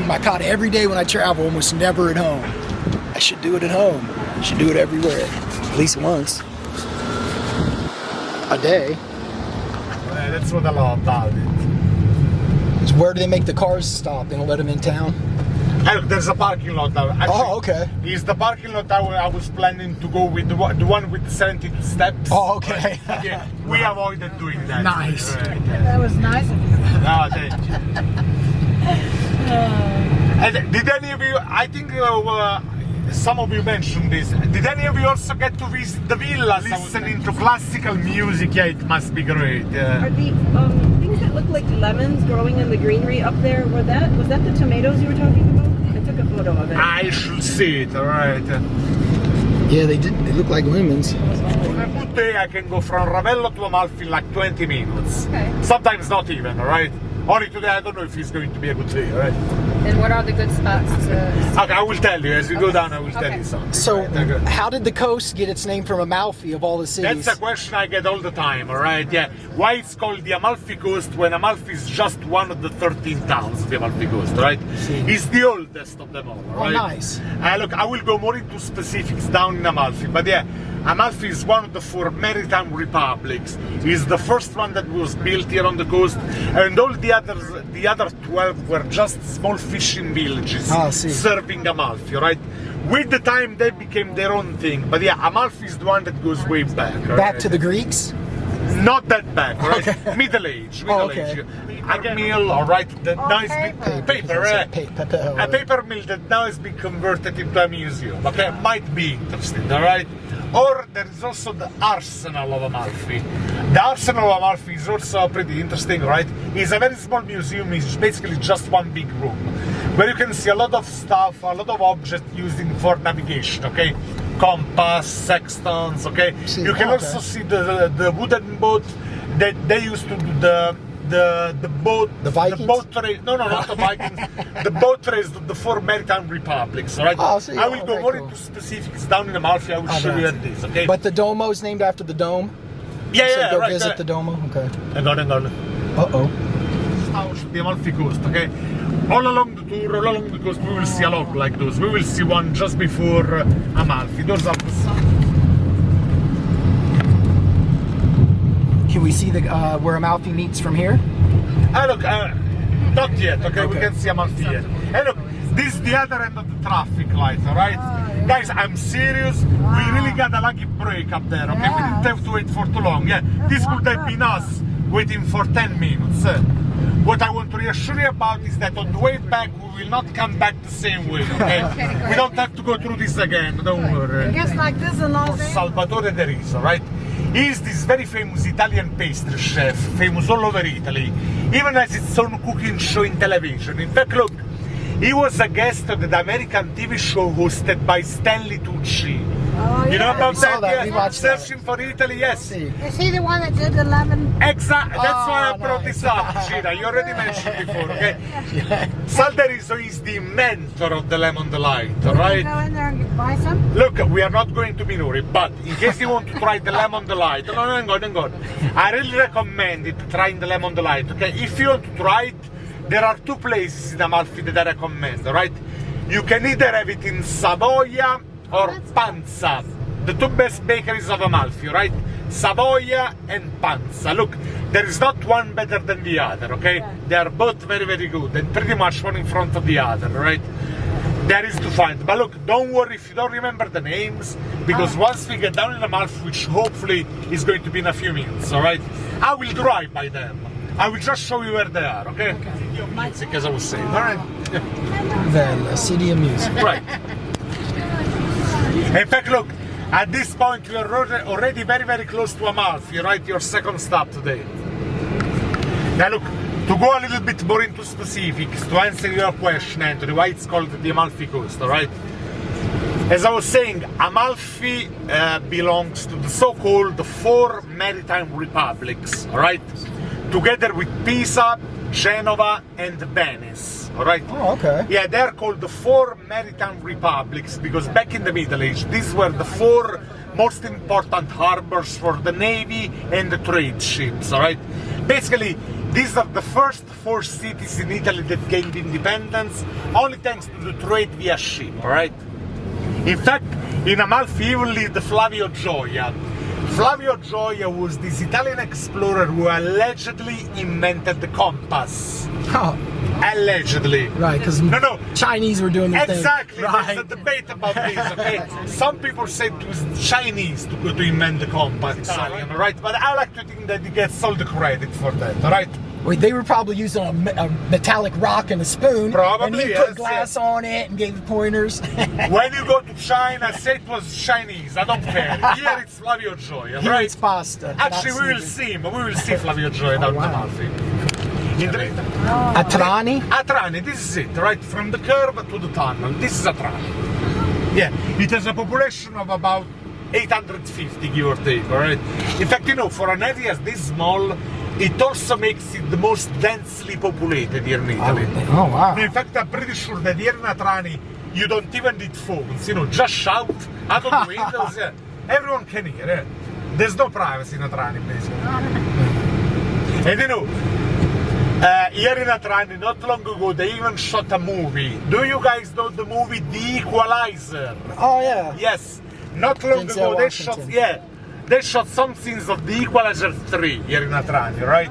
I caught it every day when I travel, almost never at home. I should do it at home. I should do it everywhere, at least once a day. That's what I love about it. Is where do they make the cars stop? They don't let them in town? There's a parking lot now. Actually, Oh, okay. It's the parking lot I was planning to go with, the one with the 72 steps. Oh, okay. Yeah, we avoided doing that. Nice. That was nice of you. No, thank you. And did any of you, I think some of you mentioned this, did any of you also get to visit the villas listening to classical music? Yeah, it must be great. Are the things that look like lemons growing in the greenery up there, was that the tomatoes you were talking about? I took a photo of it. I should see it, alright. Yeah, they did. They look like lemons. On a good day, I can go from Ravello to Amalfi in like 20 minutes. Okay. Sometimes not even, alright? Only today, I don't know if it's going to be a good day, alright? And what are the good spots to... Okay, I will tell you. As we go down, I will tell Okay. you something. So, Right, okay. how did the coast get its name from Amalfi of all the cities? That's a question I get all the time, alright? Yeah. Why it's called the Amalfi Coast when Amalfi is just one of the 13 towns of the Amalfi Coast, right? It's the oldest of them all, right? Nice. Look, I will go more into specifics down in Amalfi, but yeah, Amalfi is one of the 4 maritime republics. It's the first one that was built here on the coast, and all the other 12 were just small fishing villages serving Amalfi, right? With the time, they became their own thing. But yeah, Amalfi is the one that goes way back. Right? Back to the Greeks? Not that back, right? Okay. Middle age. Okay. A mill, all right, that now is paper, a Paper. paper mill that now has been converted into a museum. Okay, might be interesting, all right. Or there is also the Arsenal of Amalfi. The Arsenal of Amalfi is also pretty interesting, right? It's a very small museum. It's basically just one big room where you can see a lot of stuff, a lot of objects used for navigation. Okay. Compass, sextants, okay? You can also see the wooden boat that they used to do the boat... The Vikings? The boat race. No, not the Vikings. The boat race of the 4 maritime republics, alright? I will go more into specifics down in Amalfi. I will show you this, okay? But the Duomo is named after the dome? Yeah, go right. visit the Duomo? Okay. Hang on. Uh-oh. The Amalfi Coast, okay? All along the tour, all along the coast, we will see a lot like those. We will see one just before Amalfi. Those are the... Can we see the where Amalfi meets from here? Look, not yet, okay? We can see Amalfi yet. And look, this is the other end of the traffic light, alright? Guys, I'm serious. We really got a lucky break up there, okay? We didn't have to wait for too long. Yeah, this would have been us waiting for 10 minutes. What I want to reassure you about is that on the way back, we will not come back the same way, okay? We don't have to go through this again, don't worry. Just like this in Los Angeles. Salvatore De Riso, right? He's this very famous Italian pastry chef, famous all over Italy. Even has its own cooking show in television. In fact, look, he was a guest on the American TV show hosted by Stanley Tucci. Oh, You know about saw that? that. We Yeah? watched that. Searching for Italy, yes. Is he the one that did the lemon? Exactly. That's why I Oh, brought nice. this up, Gina. You already mentioned before, okay? Sal De Riso is the mentor of the Lemon Delight, all Can right? you go in there and buy some? Look, we are not going to Minori, but in case you want to try the Lemon Delight, no, hang on. I really recommend it, trying the Lemon Delight, okay? If you want to try it, there are 2 places in Amalfi that I recommend, all right? You can either have it in Savoia or Panza, the 2 best bakeries of Amalfi, right? Savoia and Panza. Look, there is not one better than the other, okay? They are both very, very good and pretty much one in front of the other, right? There is to find. But look, don't worry if you don't remember the names, because once we get down in Amalfi, which hopefully is going to be in a few minutes, alright? I will drive by them. I will just show you where they are, okay? Music, as I was saying, alright? The city of music. Right. In fact, look, at this point we are already very, very close to Amalfi, right? Your second stop today. Now look, to go a little bit more into specifics, to answer your question, Anthony, why it's called the Amalfi Coast, alright? As I was saying, Amalfi belongs to the so-called 4 maritime republics, alright? Together with Pisa, Genova, and Venice, alright? Oh, okay. Yeah, they're called the 4 maritime republics because back in the Middle Age, these were the 4 most important harbors for the navy and the trade ships, alright? Basically, these are the first 4 cities in Italy that gained independence, only thanks to the trade via ship, alright? In fact, in Amalfi even lived Flavio Gioia. Flavio Gioia was this Italian explorer who allegedly invented the compass. Oh, Allegedly. right, because No. Chinese were doing the thing. Exactly. Right. There's a debate about this, okay? Some people say it was Chinese to invent the compass, Italian, alright? But I like to think that he gets all the credit for that, alright? Well, they were probably using a metallic rock and a spoon. Probably, and he yes, put glass on it and gave the pointers. When you go to China, say it was Chinese. I don't care. Here it's Flavio Gioia, Here right? it's pasta. Actually, we will Absolutely. see him. We will see Flavio Gioia down wow. Amalfi. Atrani? Atrani, this is it, right? From the curve to the tunnel. This is Atrani. Yeah, it has a population of about 850, give or take, alright? In fact, you know, for an area this small, it also makes it the most densely populated here in Italy. Oh, wow. In fact, I'm pretty sure that here in Atrani, you don't even need phones, you know, just shout out of the windows, yeah. Everyone can hear, yeah. There's no privacy in Atrani, basically. And you know, here in Atrani, not long ago, they even shot a movie. Do you guys know the movie The Equalizer? Oh, yeah. Yes. Not long Denzel ago, Washington. they shot some scenes of The Equalizer 3 here in Atrani, right?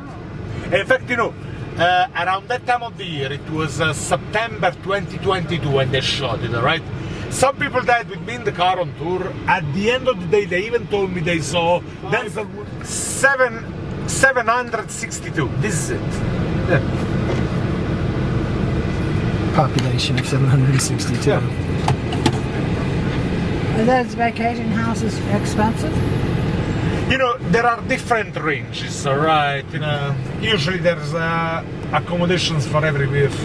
In fact, you know, around that time of the year, it was September 2022 when they shot it, right? Some people that with me in the car on tour, at the end of the day, they even told me they saw Denzel 762. This is it. Yeah. Population of 762. Yeah. Are those vacation houses expensive? You know, there are different ranges, alright? You know, usually there's accommodations for every width.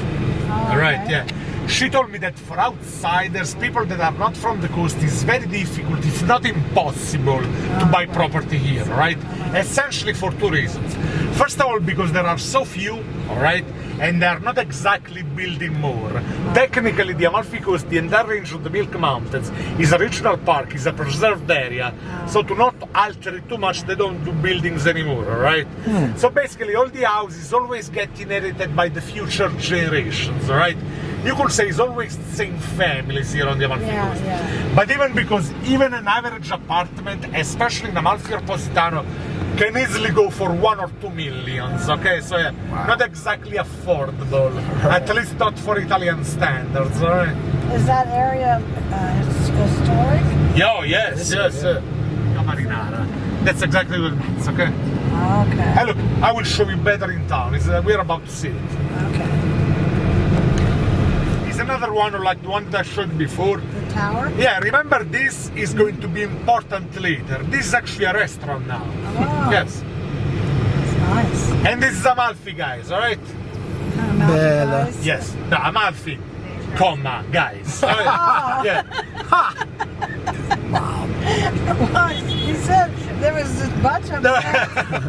Alright, okay. yeah. She told me that for outsiders, people that are not from the coast, it's very difficult, if not impossible, to buy property here, right? Essentially for two reasons. First of all, because there are so few, alright? And they are not exactly building more. Technically, the Amalfi Coast, the entire range of the Milk Mountains, is a regional park, is a preserved area. So to not alter it too much, they don't do buildings anymore, alright? So basically, all the houses always get inherited by the future generations, alright? You could say it's always the same families here on the Amalfi Coast. Yeah. But even because even an average apartment, especially in Amalfi or Positano, can easily go for 1 or 2 millions, okay? So yeah, not exactly affordable, at least not for Italian standards, alright? Is that area historic? Yo, yes. La Marinara. That's exactly what it means, okay? Okay. Hey, look, I will show you better in town. We're about to see it. Okay. It's another one like the one that I showed before. The tower? Yeah, remember this is going to be important later. This is actually a restaurant now. Oh. Yes. It's nice. And this is Amalfi, guys, alright? Bella. Nice. Yes. No, Amalfi, comma, guys. Alright? Yeah. Well, you said there was this bunch of them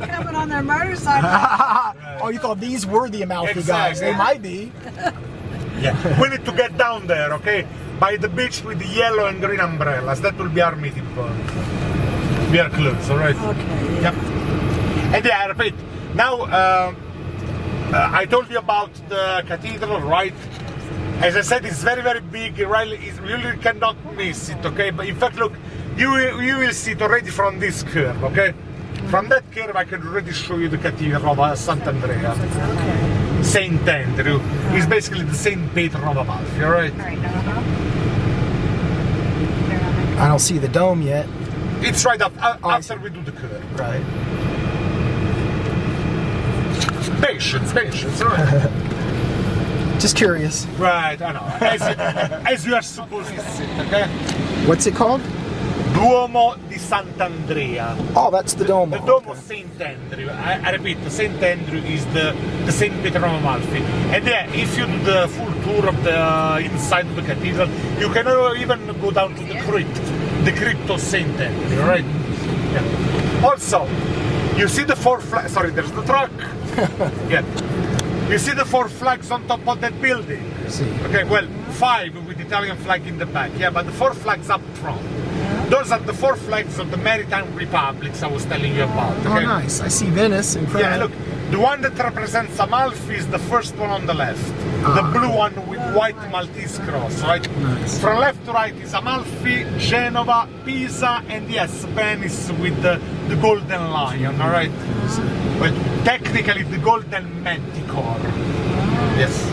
coming on their motorcycles. Oh, you thought these were the Amalfi guys? Exactly. They might be. Yeah. We need to get down there, okay? By the beach with the yellow and green umbrellas. That will be our meeting point. We are close, alright? Okay. Yep. And yeah, I repeat. Now, I told you about the cathedral, right? As I said, it's very, very big. You really cannot miss it, okay? But in fact, look, you will see it already from this curve, okay? From that curve, I can already show you the cathedral of Sant'Andrea. Saint Andrew is basically the Saint Peter of Amalfi, alright? I don't see the dome yet. It's right after we do the curve. Right. Patience, alright? Just curious. Right, I know. As you are supposed to see, okay? What's it called? Duomo di Sant'Andrea. Oh, that's the dome. The Dome of Saint Andrew. I repeat, Saint Andrew is the Saint Peter of Amalfi. And yeah, if you do the full tour of the inside of the cathedral, you can even go down to the crypt of Saint Andrew, right? Yeah. Also, you see the 4 flags. Sorry, there's the truck. Yeah. You see the 4 flags on top of that building? See. Okay, well, 5 with the Italian flag in the back, yeah, but the 4 flags up front. Those are the 4 flags of the maritime republics I was telling you about. Oh, Okay? nice. I see Venice in front Yeah, of look, the one that represents Amalfi is the first one on the left. The blue one with white Maltese cross, right? Nice. From left to right is Amalfi, Genova, Pisa, and yes, Venice with the golden lion, alright? Well, technically the golden manticore. Yes.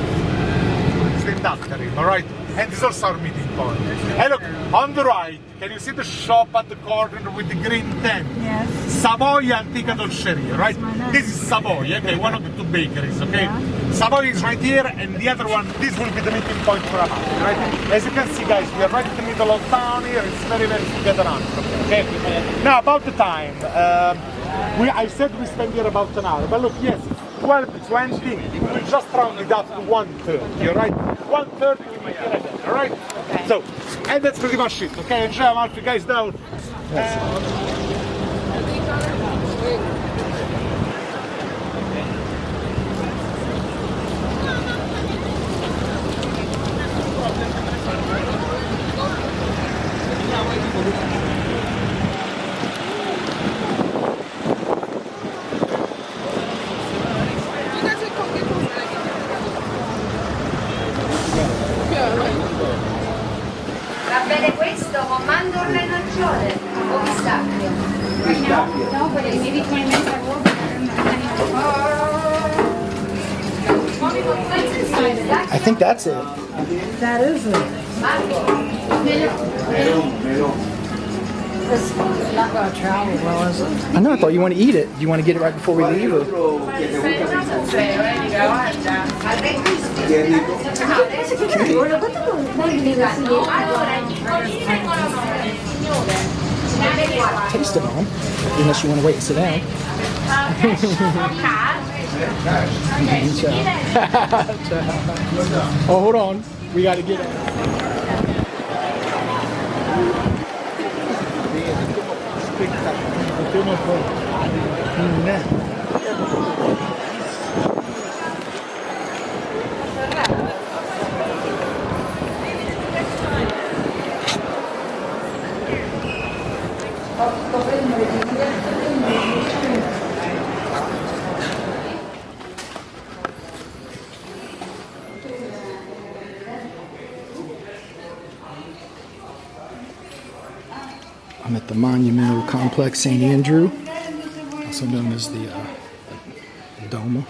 It's named after him, alright? and this is also our meeting point. Hey, look, on the right, can you see the shop at the corner with the green tent? Yes. Savoy Antica Dolceria, right? my name. This is Savoy, okay, one of the two bakeries, okay? Yeah. Savoy is right here, and the other one, this will be the meeting point for Amalfi, right? As you can see, guys, we are right in the middle of town here. It's very, very easy to get around from here, okay? Now, about the time. I said we spend here about an hour, but look, yes, it's 12:20. We just rounded up to 1:30, all right? 1:30 we meet here again, all right? Okay. So, and that's pretty much it, okay? Enjoy Amalfi, guys, down. Va bene questo con mandorle e nocciole o pistacchio? No, maybe 20 minutes I will. I think that's it. That is it. It's not going to travel well, is it? I know. I thought you want to eat it. Do you want to get it right before we leave? Or? Taste it on, unless you want to wait and sit down. Oh, hold on. We got to get it. I'm at the Monumental Complex St. Andrew, also known as the Doma.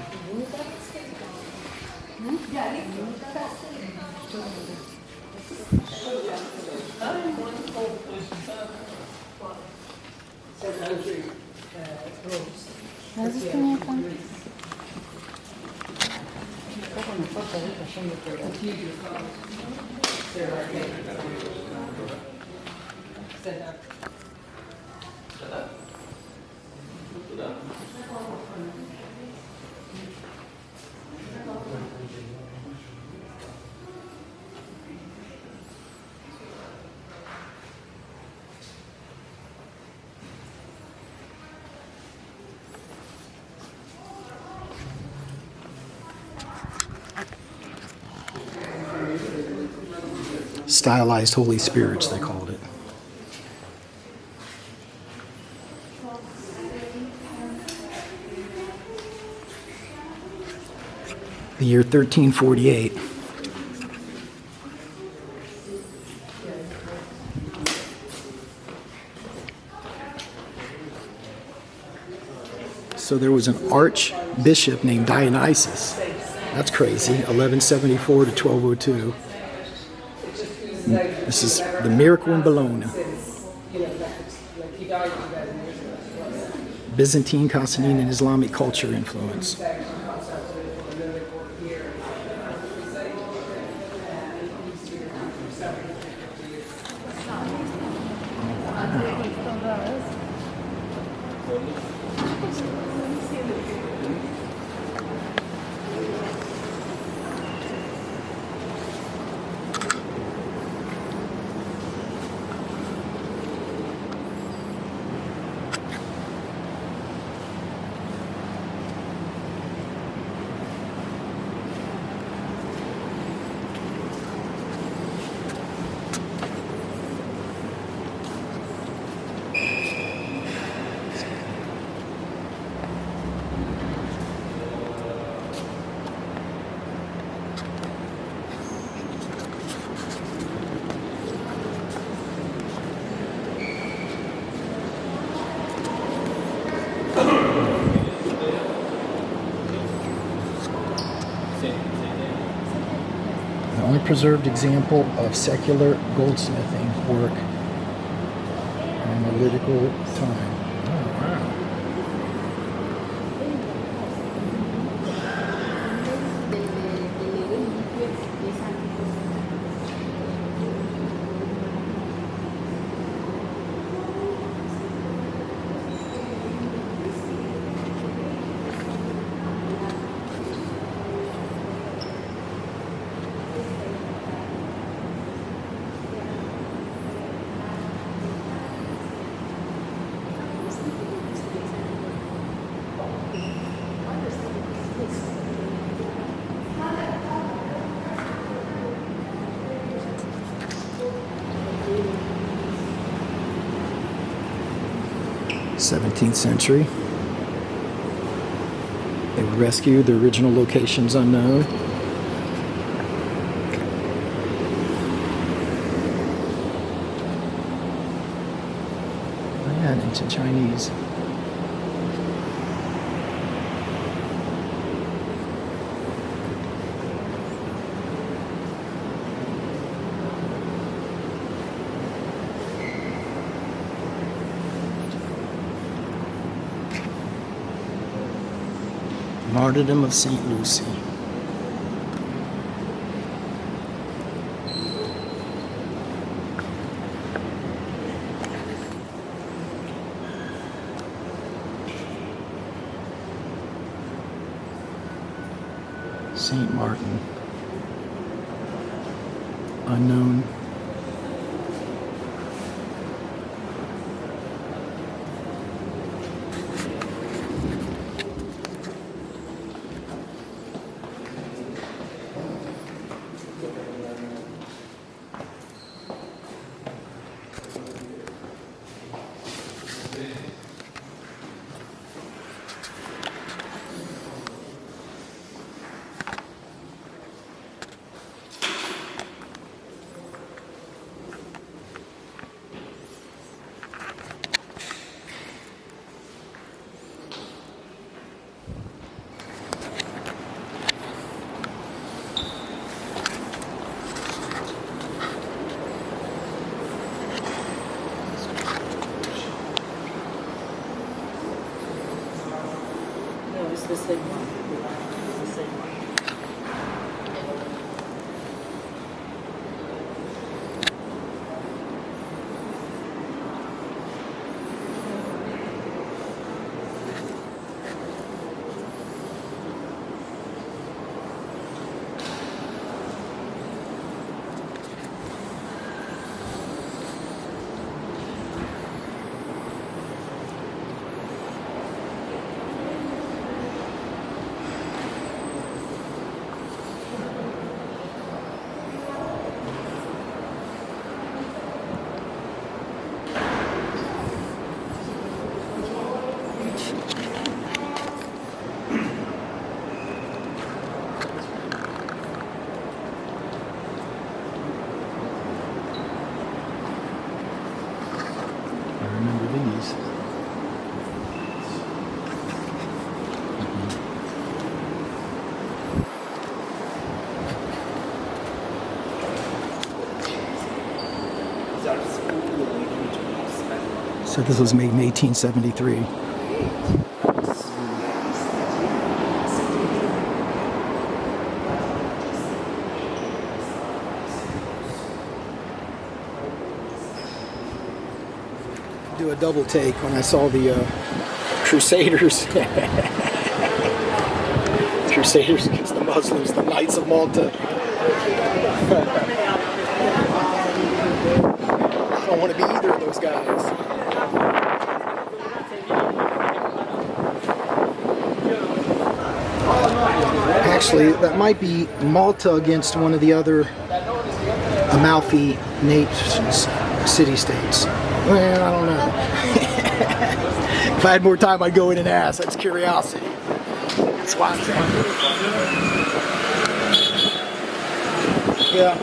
Stylized Holy Spirits, they called it. The year 1348. So there was an archbishop named Dionysius. That's crazy. 1174 to 1202. This is the miracle in Bologna. Byzantine, Sassanid, and Islamic culture influence. preserved example of secular goldsmithing work in analytical time. Oh, wow. '17th century. They were rescued. The original location's unknown. Oh yeah, into Chinese. Martyrdom of St. Lucy. St. Martin. Unknown. No, it's the same one. It's the same one. So this was made in 1873. Do a double take when I saw the Crusaders. Crusaders against the Muslims, the Knights of Malta. I don't want to be either of those guys. Actually, that might be Malta against one of the other Amalfi nations, city-states. Well, I don't know. If I had more time, I'd go in and ask. That's curiosity. That's why I'm saying. Yeah.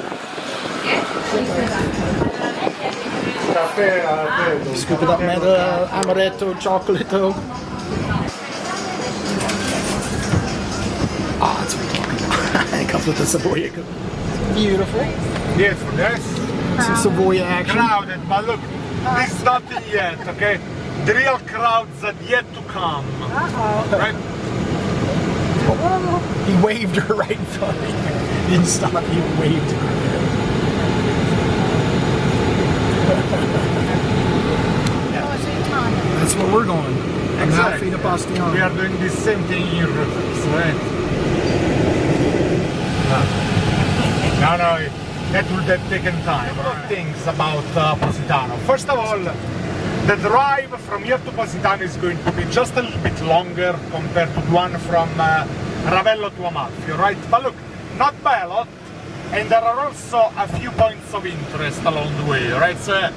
Scoop it up med amaretto, chocolate. Ah, that's what we're talking about. It comes with the Savoy. Beautiful. Yes, yes. Some Savoy action. Crowded, but look, this is nothing yet, okay? The real crowds are yet to come. Right? He waved her right in front of you. Didn't stop, he waved her. That's where we're going. Amalfi to Positano. We are doing the same thing in reverse, right? No, that would have taken time. Things about Positano. First of all, the drive from here to Positano is going to be just a little bit longer compared to the one from Ravello to Amalfi, right? But look, not by a lot, and there are also a few points of interest along the way, right? So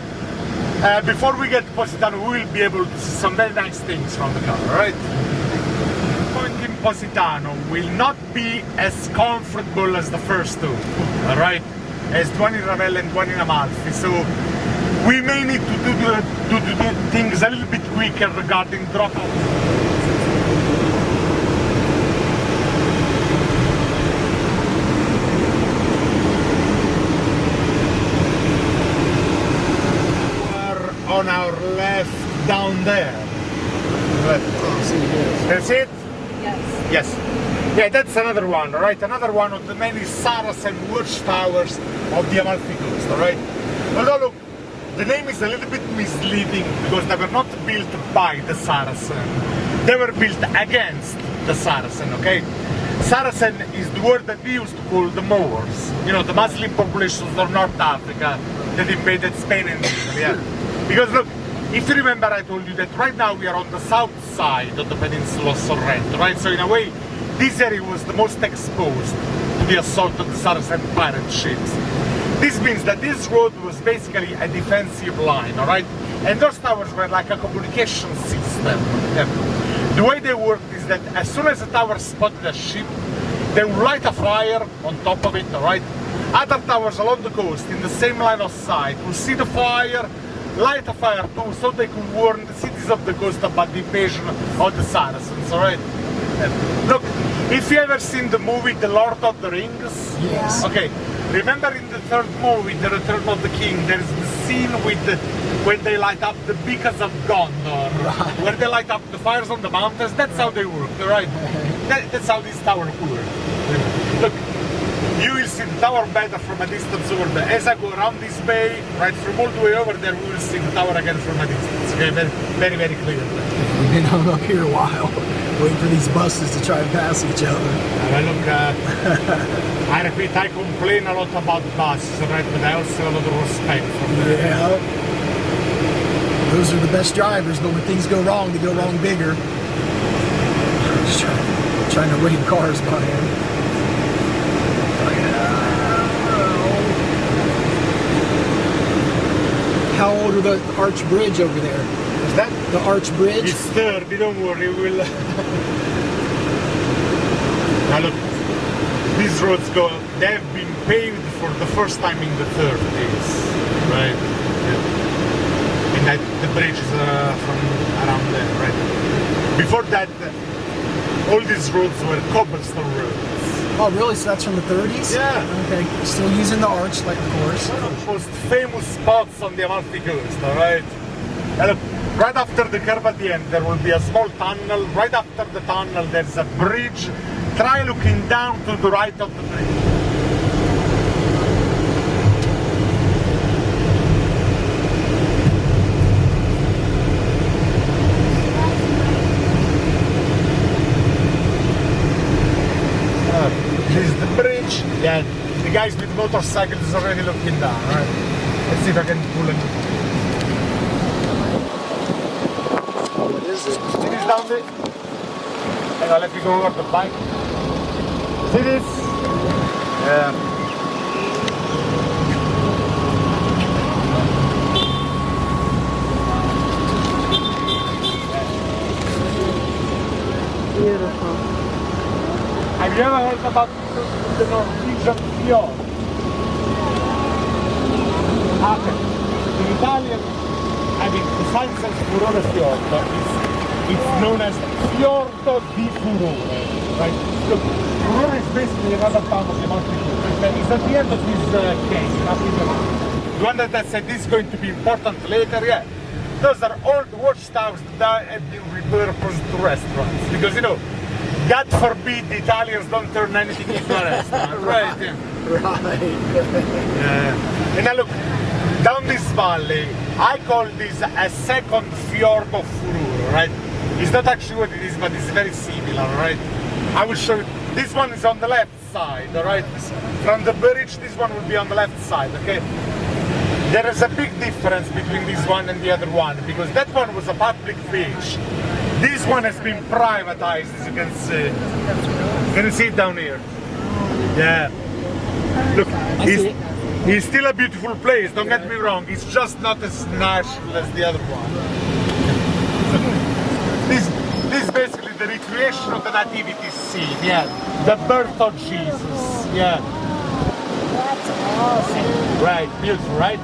before we get to Positano, we will be able to see some very nice things from the car, right? The point in Positano will not be as comfortable as the first two, all right? As the one in Ravello and one in Amalfi, so we may need to do things a little bit quicker regarding drop-off. On our left down there. That's it? Yes. Yes. Yeah, that's another one, right? Another one of the many Saracen watchtowers of the Amalfi coast, alright? Although look, the name is a little bit misleading because they were not built by the Saracen. They were built against the Saracen, okay? Saracen is the word that we used to call the Moors. You know, the Muslim populations of North Africa that invaded Spain and Italy, yeah. Because look, if you remember, I told you that right now we are on the south side of the peninsula of Sorrento, right? So in a way, this area was the most exposed to the assault of the Saracen pirate ships. This means that this road was basically a defensive line, all right? And those towers were like a communication system. The way they worked is that as soon as a tower spotted a ship, they would light a fire on top of it, all right? Other towers along the coast in the same line of sight would see the fire, light a fire too, so they could warn the cities of the coast about the invasion of the Saracens, alright? Look, if you ever seen the movie The Lord of the Rings? Yes. Okay, remember in the third movie, The Return of the King, there's the scene with when they light up the beacons of Gondor, right, where they light up the fires on the mountains. That's how they work, alright? That's how this tower works. Look, you will see the tower better from a distance over there. As I go around this bay, right from all the way over there, we will see the tower again from a distance. Okay, very, very clear. We've been hung up here a while, waiting for these buses to try and pass each other. Look, I repeat, I complain a lot about buses, right? But I also have a lot of respect for them. Yeah. Those are the best drivers, but when things go wrong, they go wrong bigger. Just trying to raid cars by him. How old are the arch bridge over there? Is that? The arch bridge? It's sturdy, don't worry, we'll... Now look, these roads they have been paved for the first time in the 30s, right? Yeah. And the bridge is from around there, right? Before that, all these roads were cobblestone roads. Oh, really? So that's from the 30s? Yeah. Okay. Still using the arch, like, of course. One of the most famous spots on the Amalfi coast, alright? And look, right after the curve at the end, there will be a small tunnel. Right after the tunnel, there's a bridge. Try looking down to the right of the bridge. This is the bridge. Yeah, the guys with motorcycles is already looking down, right? Let's see if I can pull it. What is it? See this down there? Hang on, let me go over the bike. See this? Yeah. Beautiful. Have you ever heard about the Norwegian Fjord? Okay. In Italian, I mean, besides as Furore Fjord, it's known as Fjord di Furore. right? Look, Furore is basically another town of the Amalfi Coast. It's at the end of this canyon, up in the mountain. The one that I said is going to be important later, yeah. Those are old watchtowers that have been repurposed to restaurants. Because, you know, God forbid the Italians don't turn anything into a restaurant, right? Yeah. Right. Yeah. And now look, down this valley, I call this a second fjord of Furore, right? It's not actually what it is, but it's very similar, right? I will show you. This one is on the left side, all right? From the bridge, this one will be on the left side, okay? There is a big difference between this one and the other one, because that one was a public beach. This one has been privatized, as you can see. Can you see it down here? Yeah. Look, it's still a beautiful place, don't get me wrong. It's just not as natural as the other one. This is basically the recreation of the nativity scene, yeah. The birth of Jesus, yeah. That's awesome. Right, beautiful, right?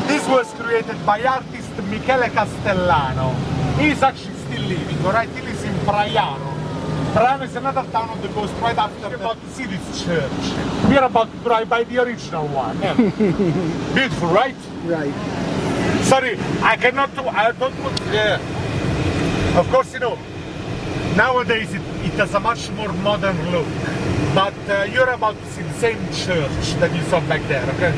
This was created by artist Michele Castellano. He's actually still living, alright? He lives in Praiano. Praiano is another town on the coast right after. We're about to see this church. We're about to drive by the original one. Yeah. Beautiful, right? Right. Sorry, I cannot do, I don't put, of course, you know, nowadays it has a much more modern look. But you're about to see the same church that you saw back there, okay?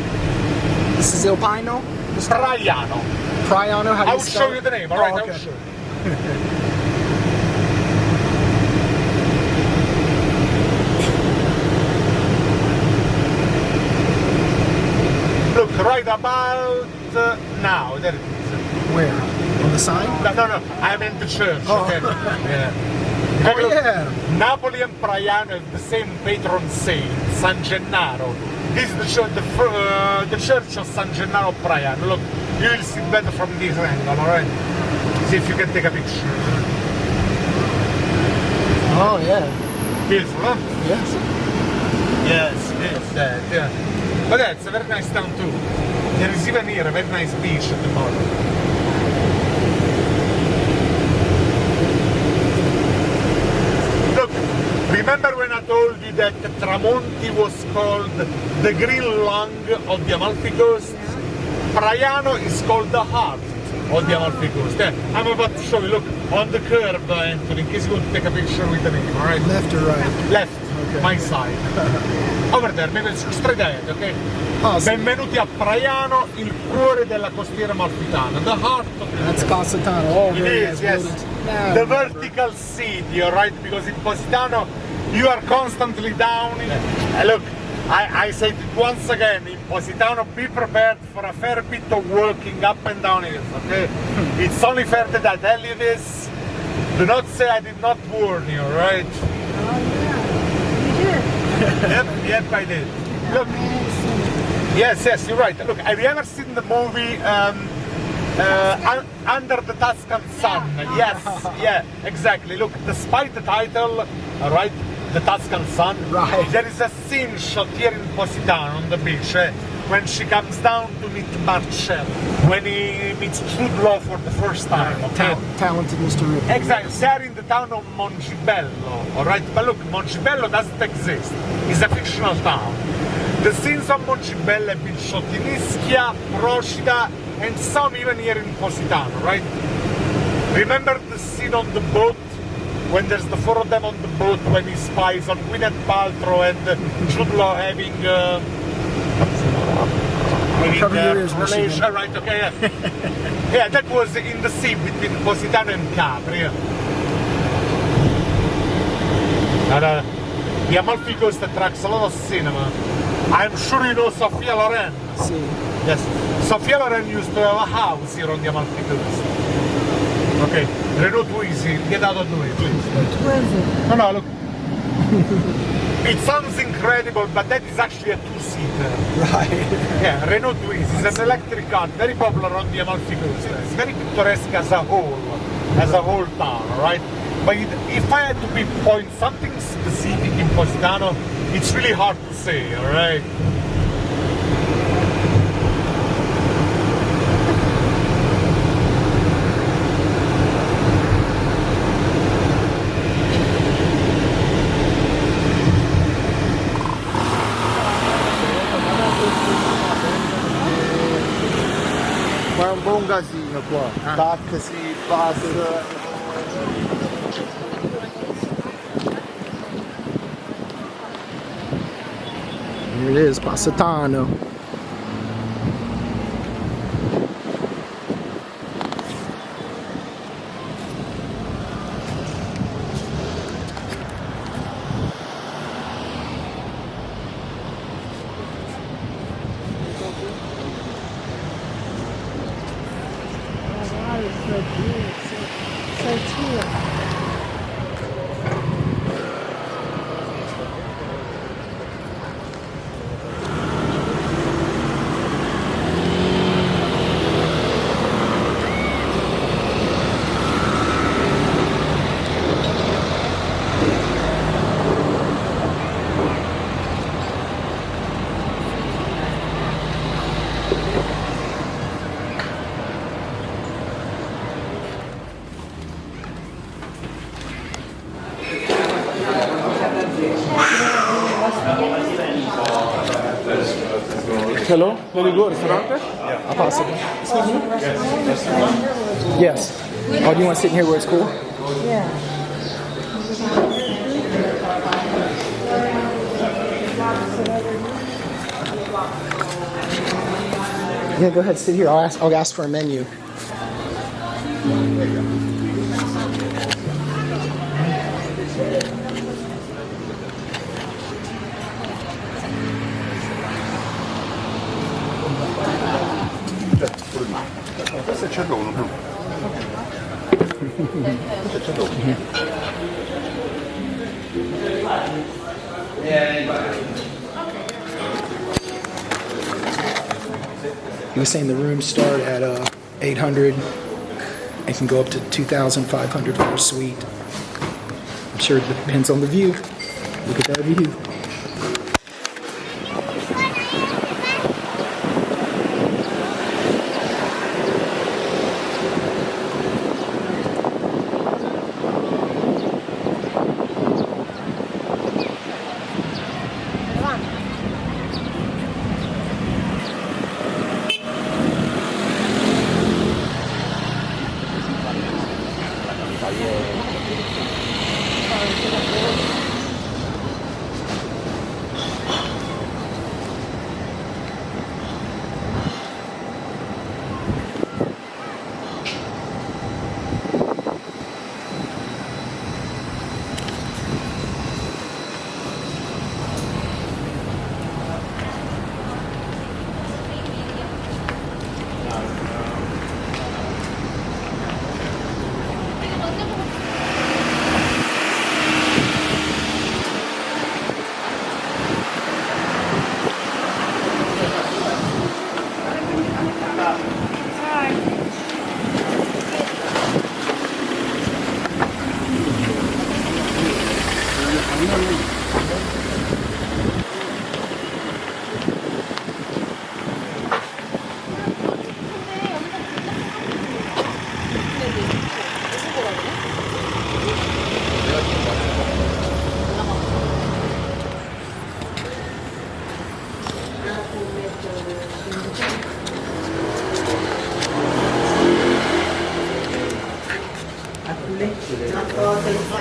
This is Il Pino? Praiano. Praiano, how do I you will spell show you it? the name, alright? Oh, I okay. will show you. Look, right about now, there it is. Where? On the sign? No, I meant the church, Oh. okay? Yeah. Oh, Look, yeah. Napoli and Praiano have the same patron saint, San Gennaro. This is the church of San Gennaro Praiano. Look, you will see better from this angle, alright? See if you can take a picture. Oh, yeah. Beautiful, huh? Yes. Yes, it's that, yeah. But yeah, it's a very nice town too. There is even here a very nice beach at the bottom. Remember when I told you that Tramonti was called the green lung of the Amalfi Coast? Praiano is called the heart of the Amalfi Coast. Yeah, I'm about to show you, look, on the curb, Anthony, in case you want to take a picture with the name, alright? Left or right? Left, Okay. my side. Over there, maybe straight ahead, okay? Oh, so Benvenuti a Praiano, il cuore della costiera amalfitana, the heart of the that's Positano. Oh, It very is, nice yes. buildings. Yeah. The vertical city, alright? Because in Positano, you are constantly down. Look, I say it once again, in Positano, be prepared for a fair bit of walking up and down hills, okay? It's only fair that I tell you this. Do not say I did not warn you, right? Yep, I did. Look, yes, you're right. Look, have you ever seen the movie Under the Tuscan Sun? Yes, yeah, exactly. Look, despite the title, all right, the Tuscan Sun, Right. there is a scene shot here in Positano on the beach when she comes down to meet Marcello, when he meets Jude Law for the first time. Okay? Talented Mr. Rip. Exactly, they're in the town of Mongibello, alright? But look, Mongibello doesn't exist. It's a fictional town. The scenes of Mongibello have been shot in Ischia, Procida, and some even here in Positano, right? Remember the scene on the boat? When there's the four of them on the boat, when he spies on Gwyneth Paltrow and Jude Law having Cover your ears, Michigan. relation, right? Okay, yeah. Yeah, that was in the sea between Positano and Capri. Yeah. And, the Amalfi Coast attracts a lot of cinema. I'm sure you know Sofia Loren. See. Yes, Sofia Loren used to have a house here on the Amalfi Coast. Okay, Renault Twizy, get out of the way, please. Twizy. No, look. It sounds incredible, but that is actually a two-seater. Right. Yeah, Renault Twizy is an electric car, very popular on the Amalfi Coast. It's very picturesque as a whole town, right? But if I had to pinpoint something specific in Positano, it's really hard to say, all right? C'è un buon casino qua, taxi, bus. Here it is, Positano. Hello, very good restaurant. Possible. Excuse me? Yes. Oh, do you want to sit in here where it's cool? Yeah. Yeah, go ahead, sit here. I'll ask for a menu. Questo c'è l'uno. Questo c'è l'uno. He was saying the rooms start at 800. It can go up to 2,500 for a suite. I'm sure it depends on the view. Look at that view.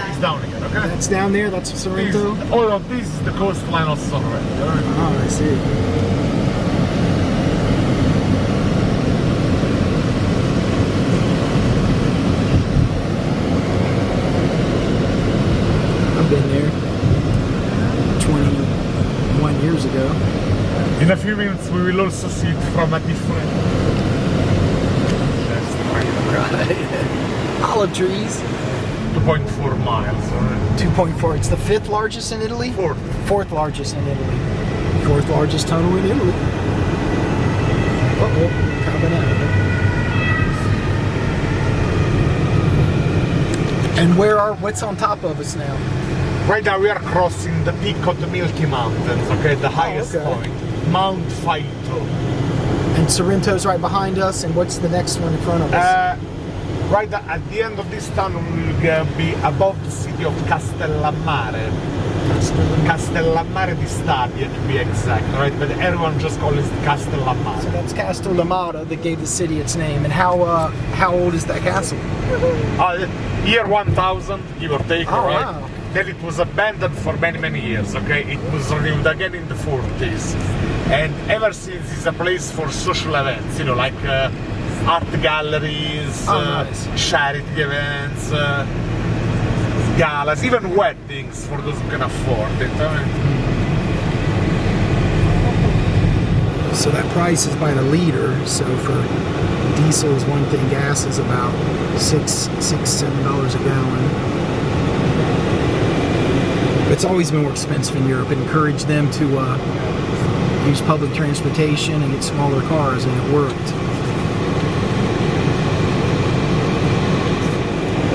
It's down again, okay? That's down there, that's Sorrento? All of this is the coastline of Sorrento. Oh, I see. I've been there 21 years ago. In a few minutes we will also see it from a different... Olive trees. 2.4 miles. 2.4. It's the fifth largest in Italy? Fourth. Fourth largest in Italy. Fourth largest tunnel in Italy. Uh-oh. Cabanata. And what's on top of us now? Right now we are crossing the peak of the Milky Mountains, okay? The highest point. Mount Faito. And Sorrento's right behind us, and what's the next one in front of us? Right at the end of this tunnel we will be above the city of Castellammare. Castellammare di Stabia to be exact, right? But everyone just calls it So Castellammare. that's Castellamare that gave the city its name. And how old is that castle? Year 1000, give or take, Oh, right? wow. Then it was abandoned for many, many years, okay? It was renewed again in the 40s. And ever since it's a place for social events, you know, like art galleries, Nice. charity events, galas, even weddings for those who can afford it. So that price is by the liter. So for diesel is one thing, gas is about $7 a gallon. It's always been more expensive in Europe. It encouraged them to use public transportation and get smaller cars, and it worked.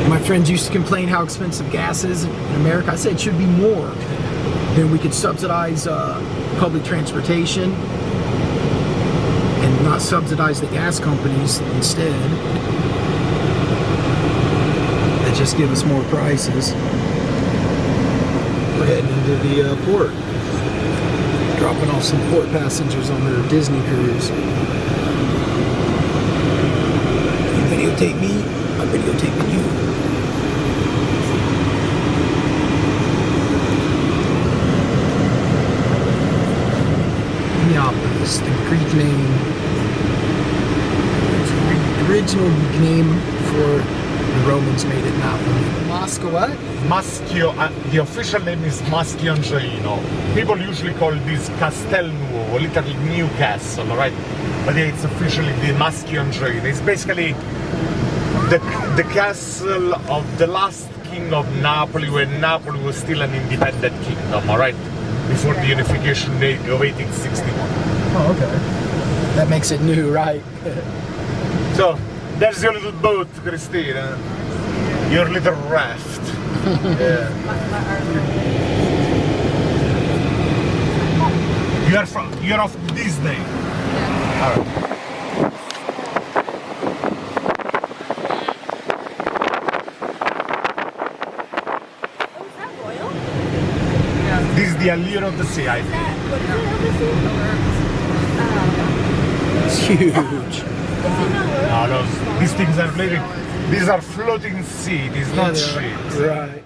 My friends used to complain how expensive gas is in America. I said it should be more. Then we could subsidize public transportation and not subsidize the gas companies instead. They just give us more prices. We're heading into the port, dropping off some port passengers on their Disney cruise. You videotape me, I'm videotaping you. Neapolis, the Greek name. The original Greek name for the Romans made it Napoli. Moscow what? Maschio, the official name is Maschio Angelino. People usually call this Castel Nuovo, literally new castle, right? But yeah, it's officially the Maschio Angelino. It's basically the castle of the last king of Napoli, when Napoli was still an independent kingdom, alright? Before the unification date of 1861. Oh, okay. That makes it new, right? So, there's your little boat, Christina. Your little raft. Yeah. You're off Disney. Alright. This is the allure of the sea, I think. It's huge. No, these things are floating. These are floating sea. These not ships. Right.